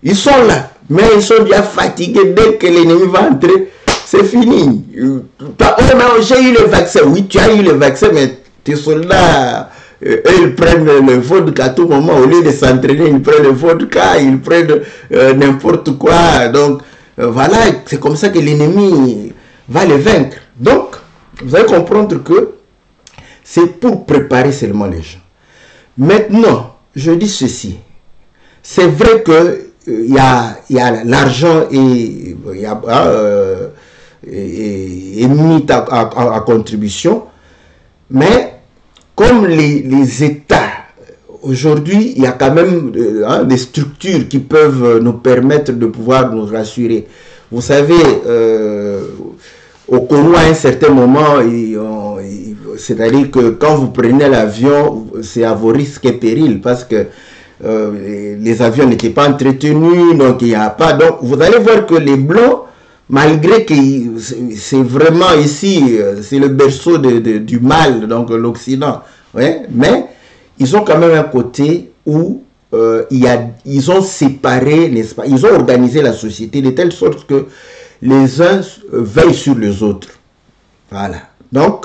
ils sont là, mais ils sont déjà fatigués. Dès que l'ennemi va entrer, c'est fini. Oh non, j'ai eu le vaccin. Oui, tu as eu le vaccin, mais tes soldats, eux, ils prennent le vodka à tout moment. Au lieu de s'entraîner, ils prennent le vodka, ils prennent n'importe quoi. Donc, voilà, c'est comme ça que l'ennemi va les vaincre. Donc, vous allez comprendre que c'est pour préparer seulement les gens. Maintenant, je dis ceci. C'est vrai que il y a l'argent est mis à contribution, mais comme les États, aujourd'hui, il y a quand même des structures qui peuvent nous permettre de pouvoir nous rassurer. Vous savez, au Congo, à un certain moment, c'est-à-dire que quand vous prenez l'avion, c'est à vos risques et périls, parce que les avions n'étaient pas entretenus, donc il n'y a pas. Donc vous allez voir que les Blancs, malgré que c'est vraiment ici, c'est le berceau du mal, donc l'Occident, ouais, mais ils ont quand même un côté où ils ont séparé, n'est-ce pas, ils ont organisé la société de telle sorte que les uns veillent sur les autres. Voilà. Donc,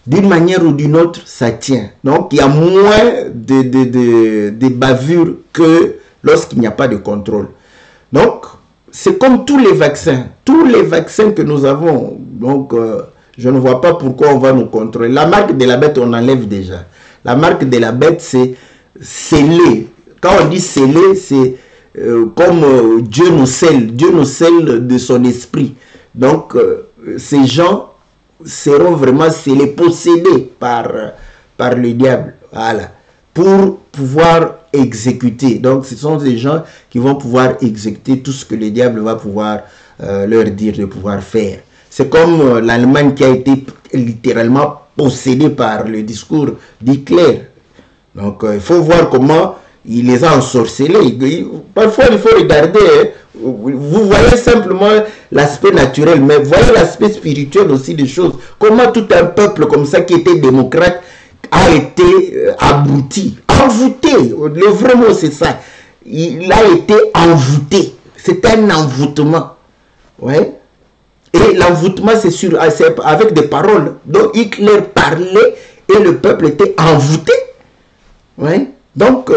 d'une manière ou d'une autre, ça tient. Donc, il y a moins de bavures que lorsqu'il n'y a pas de contrôle. Donc, c'est comme tous les vaccins. Tous les vaccins que nous avons. Donc, je ne vois pas pourquoi on va nous contrôler. La marque de la bête, on enlève déjà. La marque de la bête, c'est scellé. Quand on dit scellé, c'est comme Dieu nous scelle de son esprit. Donc, ces gens seront vraiment scellés, possédés par le diable, voilà, pour pouvoir exécuter. Donc, ce sont des gens qui vont pouvoir exécuter tout ce que le diable va pouvoir leur dire de pouvoir faire. C'est comme l'Allemagne qui a été littéralement possédée par le discours d'Hitler. Donc, il faut voir comment il les a ensorcelés. Parfois, il faut regarder, hein. Vous voyez simplement l'aspect naturel, mais voyez l'aspect spirituel aussi des choses. Comment tout un peuple comme ça qui était démocrate a été abruti, envoûté. Le vrai mot, c'est ça. Il a été envoûté. C'est un envoûtement. Ouais. Et l'envoûtement, c'est avec des paroles. Donc Hitler parlait et le peuple était envoûté. Ouais. Donc,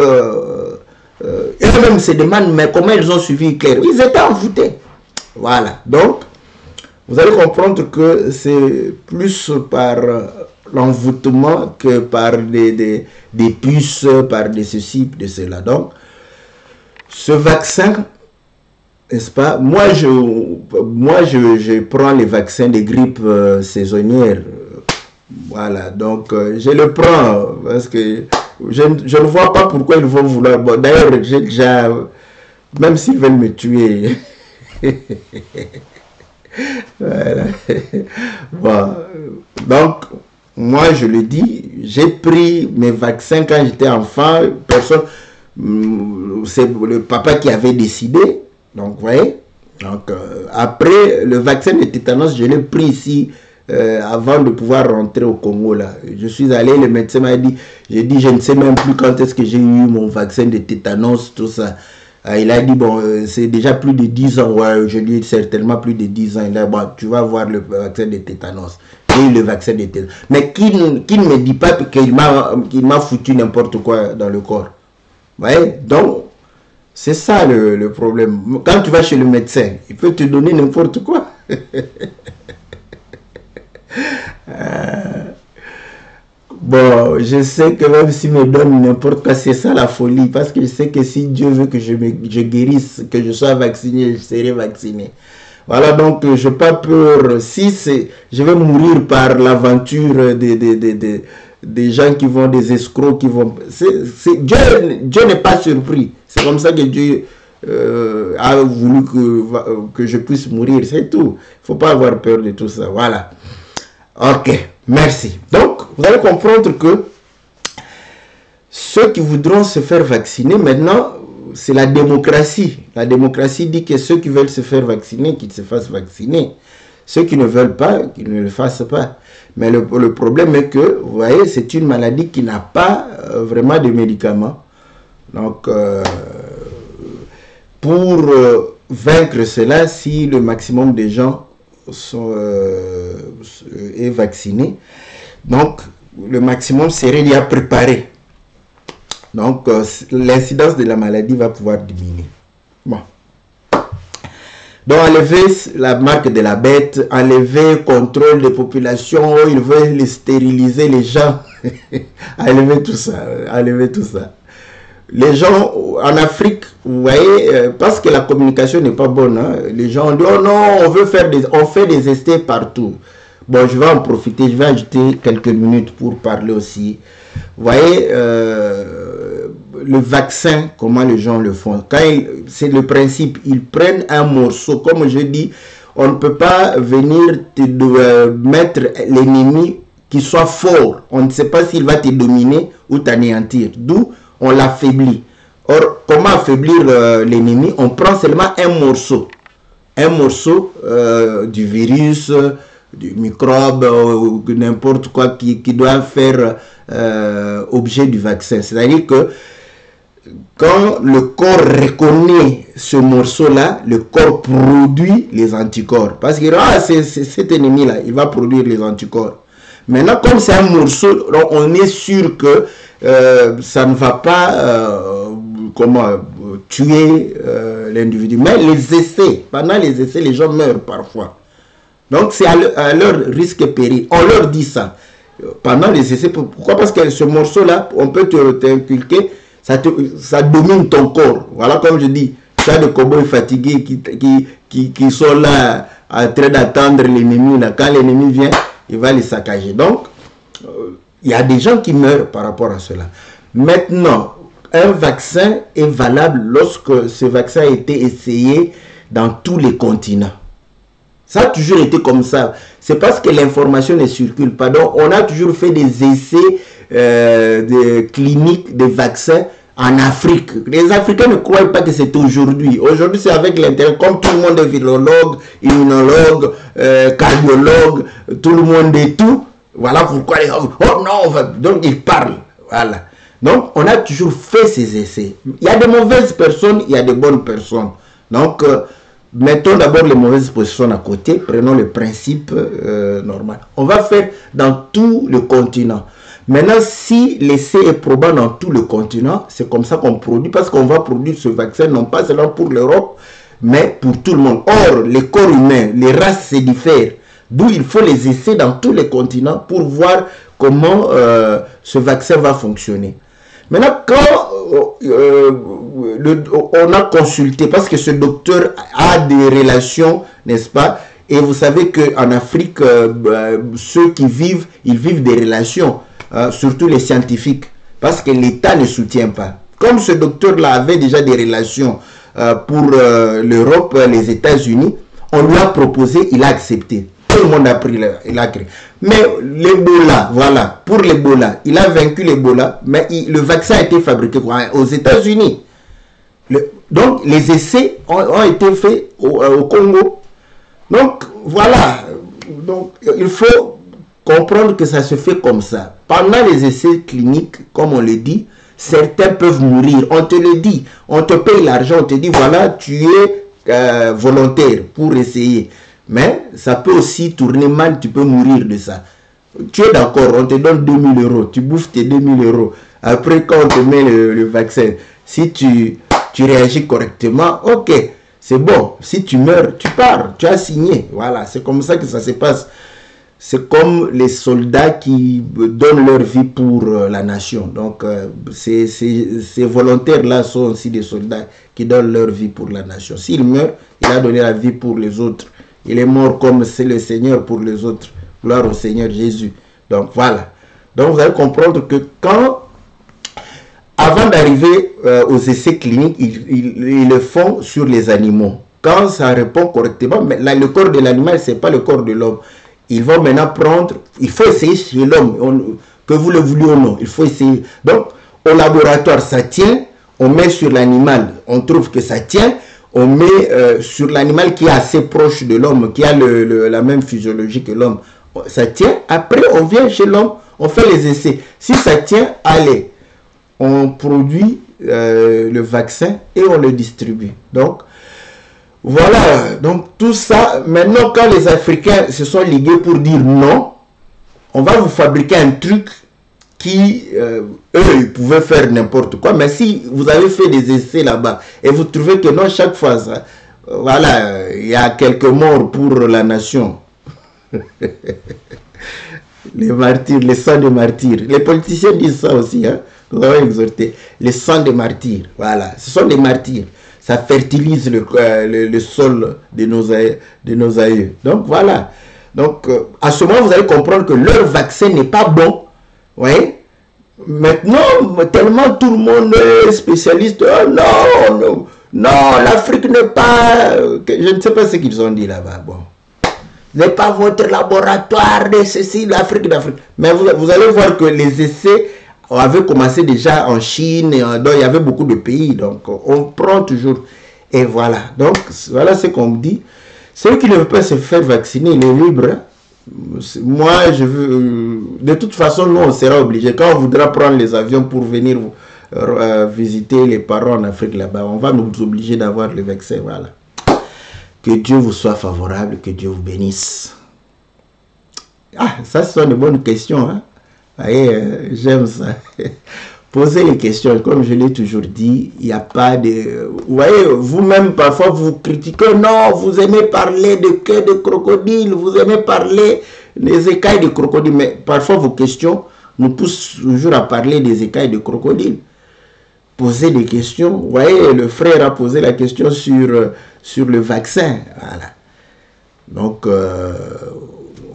eux-mêmes se demandent, mais comment ils ont suivi Hitler? Ils étaient envoûtés. Voilà. Donc, vous allez comprendre que c'est plus par l'envoûtement que par des puces, par des ceci, de cela. Donc, ce vaccin, n'est-ce pas? Moi, je prends les vaccins de grippe saisonnière. Voilà. Donc, je le prends parce que je ne vois pas pourquoi ils vont vouloir. Bon, d'ailleurs, j'ai déjà, même s'ils veulent me tuer. Voilà. Bon, donc, moi, je le dis, j'ai pris mes vaccins quand j'étais enfant. Personne, c'est le papa qui avait décidé. Donc, vous voyez. Donc, après, le vaccin de tétanos, je l'ai pris ici. Avant de pouvoir rentrer au Congo là, je suis allé, le médecin m'a dit, j'ai dit je ne sais même plus quand est-ce que j'ai eu mon vaccin de tétanos, tout ça. Il a dit bon, c'est déjà plus de 10 ans, ouais, je lui ai dit certainement plus de 10 ans. Il a dit bon, tu vas voir le vaccin de tétanos. J'ai eu le vaccin de tétanos. Mais qui ne me dit pas qu'il m'a foutu n'importe quoi dans le corps. Vous voyez, donc c'est ça le problème. Quand tu vas chez le médecin, il peut te donner n'importe quoi. Bon, je sais que même s'il me donne n'importe quoi, c'est ça la folie. Parce que je sais que si Dieu veut que je guérisse, que je sois vacciné, je serai vacciné. Voilà, donc je n'ai pas peur. Si je vais mourir par l'aventure des gens qui vont, des escrocs qui vont... Dieu n'est pas surpris. C'est comme ça que Dieu a voulu que je puisse mourir. C'est tout. Il ne faut pas avoir peur de tout ça. Voilà. Ok, merci. Donc, vous allez comprendre que ceux qui voudront se faire vacciner, maintenant, c'est la démocratie. La démocratie dit que ceux qui veulent se faire vacciner, qu'ils se fassent vacciner. Ceux qui ne veulent pas, qu'ils ne le fassent pas. Mais le problème est que, vous voyez, c'est une maladie qui n'a pas vraiment de médicaments. Donc, pour vaincre cela, si le maximum de gens est vacciné, donc le maximum serait d'y préparer. Donc, l'incidence de la maladie va pouvoir diminuer. Bon. Donc, enlever la marque de la bête, enlever contrôle des populations, ils veulent les stériliser les gens. Enlever tout ça, enlever tout ça. Les gens en Afrique, vous voyez, parce que la communication n'est pas bonne, hein, les gens disent, oh non, on fait des essais partout. Bon, je vais en profiter, je vais ajouter quelques minutes pour parler aussi. Vous voyez, le vaccin, comment les gens le font. C'est le principe, ils prennent un morceau. Comme je dis, on ne peut pas venir mettre l'ennemi qui soit fort. On ne sait pas s'il va te dominer ou t'anéantir. D'où on l'affaiblit. Or, comment affaiblir l'ennemi? On prend seulement un morceau. Un morceau du virus, du microbe, n'importe quoi qui doit faire objet du vaccin. C'est-à-dire que quand le corps reconnaît ce morceau-là, le corps produit les anticorps. Parce que c'est cet ennemi-là, il va produire les anticorps. Maintenant, comme c'est un morceau, on est sûr que ça ne va pas tuer l'individu. Mais les essais, pendant les essais, les gens meurent parfois. Donc, c'est à leur risque et péril. On leur dit ça. Pendant les essais, pourquoi? Parce que ce morceau-là, on peut t'inculquer, ça domine ton corps. Voilà, comme je dis, tu as des cow-boys fatigués qui sont là en train d'attendre l'ennemi. Quand l'ennemi vient, il va les saccager. Donc, il y a des gens qui meurent par rapport à cela. Maintenant, un vaccin est valable lorsque ce vaccin a été essayé dans tous les continents. Ça a toujours été comme ça. C'est parce que l'information ne circule pas. Donc, on a toujours fait des essais cliniques de vaccins en Afrique. Les Africains ne croient pas que c'est aujourd'hui. Aujourd'hui, c'est avec l'intérêt. Comme tout le monde est virologue, immunologue, cardiologue, tout le monde est tout. Voilà pourquoi, oh non, donc ils parlent. Voilà. Donc, on a toujours fait ces essais. Il y a de mauvaises personnes, il y a de bonnes personnes. Donc, mettons d'abord les mauvaises personnes à côté, prenons le principe normal. On va faire dans tout le continent. Maintenant, si l'essai est probant dans tout le continent, c'est comme ça qu'on produit, parce qu'on va produire ce vaccin, non pas seulement pour l'Europe, mais pour tout le monde. Or, les corps humains, les races se diffèrent. D'où il faut les essais dans tous les continents pour voir comment ce vaccin va fonctionner. Maintenant, quand on a consulté, parce que ce docteur a des relations, n'est-ce pas? Et vous savez qu'en Afrique, ceux qui vivent, ils vivent des relations, surtout les scientifiques, parce que l'État ne soutient pas. Comme ce docteur-là avait déjà des relations pour l'Europe, les États-Unis, on lui a proposé, il a accepté. Tout le monde a pris, il a créé. Mais l'Ebola, voilà, pour l'Ebola, il a vaincu l'Ebola, mais le vaccin a été fabriqué aux États-Unis. Donc, les essais ont été faits au Congo. Donc, voilà. Donc, il faut comprendre que ça se fait comme ça. Pendant les essais cliniques, comme on le dit, certains peuvent mourir. On te le dit. On te paye l'argent, on te dit, voilà, tu es volontaire pour essayer. Mais ça peut aussi tourner mal, tu peux mourir de ça. Tu es d'accord, on te donne 2000 €, tu bouffes tes 2000 €. Après, quand on te met le vaccin, si tu réagis correctement, ok, c'est bon. Si tu meurs, tu pars, tu as signé. Voilà, c'est comme ça que ça se passe. c'est comme les soldats qui donnent leur vie pour la nation. Donc, ces volontaires-là sont aussi des soldats qui donnent leur vie pour la nation. S'il meurt, il a donné la vie pour les autres. Il est mort comme c'est le Seigneur pour les autres. Gloire au Seigneur Jésus. Donc, voilà. Donc, vous allez comprendre que avant d'arriver aux essais cliniques, ils le font sur les animaux. Quand ça répond correctement, mais là, le corps de l'animal, ce n'est pas le corps de l'homme. Ils vont maintenant prendre, il faut essayer chez l'homme, que vous le vouliez ou non, il faut essayer. Donc, au laboratoire, ça tient, on met sur l'animal, on trouve que ça tient, on met sur l'animal qui est assez proche de l'homme, qui a la même physiologie que l'homme, ça tient. Après, on vient chez l'homme, on fait les essais. Si ça tient, allez, on produit le vaccin et on le distribue. Donc, voilà, donc tout ça, maintenant quand les Africains se sont ligués pour dire non, on va vous fabriquer un truc qui, eux, ils pouvaient faire n'importe quoi, mais si vous avez fait des essais là-bas et vous trouvez que non, chaque fois, ça, voilà, il y a quelques morts pour la nation. Les martyrs, les sangs des martyrs. Les politiciens disent ça aussi, hein, nous avons exhorté. Les sangs des martyrs, voilà, ce sont des martyrs. Ça fertilise le sol de nos aïeux. Donc voilà. Donc à ce moment, vous allez comprendre que leur vaccin n'est pas bon. Oui. Maintenant, tellement tout le monde est spécialiste. Oh non, non, non, l'Afrique n'est pas... Je ne sais pas ce qu'ils ont dit là-bas. Bon. N'est pas votre laboratoire de ceci, l'Afrique d'Afrique. Mais vous allez voir que les essais avait commencé déjà en Chine, donc il y avait beaucoup de pays, donc on prend toujours, et voilà. Donc voilà ce qu'on me dit. Celui qui ne veut pas se faire vacciner, il est libre. Moi, je veux, de toute façon, nous, on sera obligé. Quand on voudra prendre les avions pour venir visiter les parents en Afrique là-bas, on va nous obliger d'avoir le vaccin, voilà. Que Dieu vous soit favorable, que Dieu vous bénisse. Ah, ça, ce sont de bonnes questions, hein. J'aime ça. Posez les questions, comme je l'ai toujours dit, il n'y a pas de... Vous voyez, vous-même, parfois, vous critiquez, non, vous aimez parler de queues de crocodile, vous aimez parler des écailles de crocodile, mais parfois, vos questions nous poussent toujours à parler des écailles de crocodile. Posez des questions. Vous voyez, le frère a posé la question sur le vaccin. Voilà. Donc,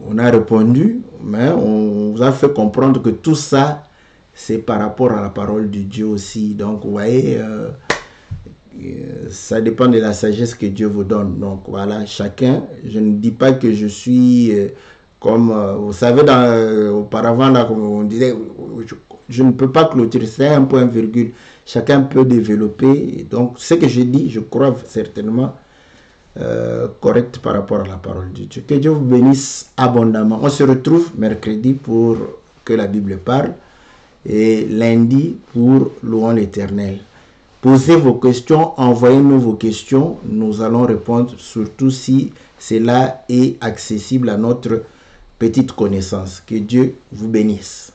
on a répondu, mais on vous a fait comprendre que tout ça, c'est par rapport à la parole de Dieu aussi. Donc, vous voyez, ça dépend de la sagesse que Dieu vous donne. Donc, voilà, chacun, je ne dis pas que je suis comme, vous savez, auparavant, là, comme on disait, je ne peux pas clôturer, c'est un point virgule. Chacun peut développer. Donc, ce que je dis, je crois certainement correct par rapport à la parole de Dieu. Que Dieu vous bénisse abondamment. On se retrouve mercredi pour que la Bible parle et lundi pour louons l'Éternel. Posez vos questions, envoyez-nous vos questions. Nous allons répondre, surtout si cela est accessible à notre petite connaissance. Que Dieu vous bénisse.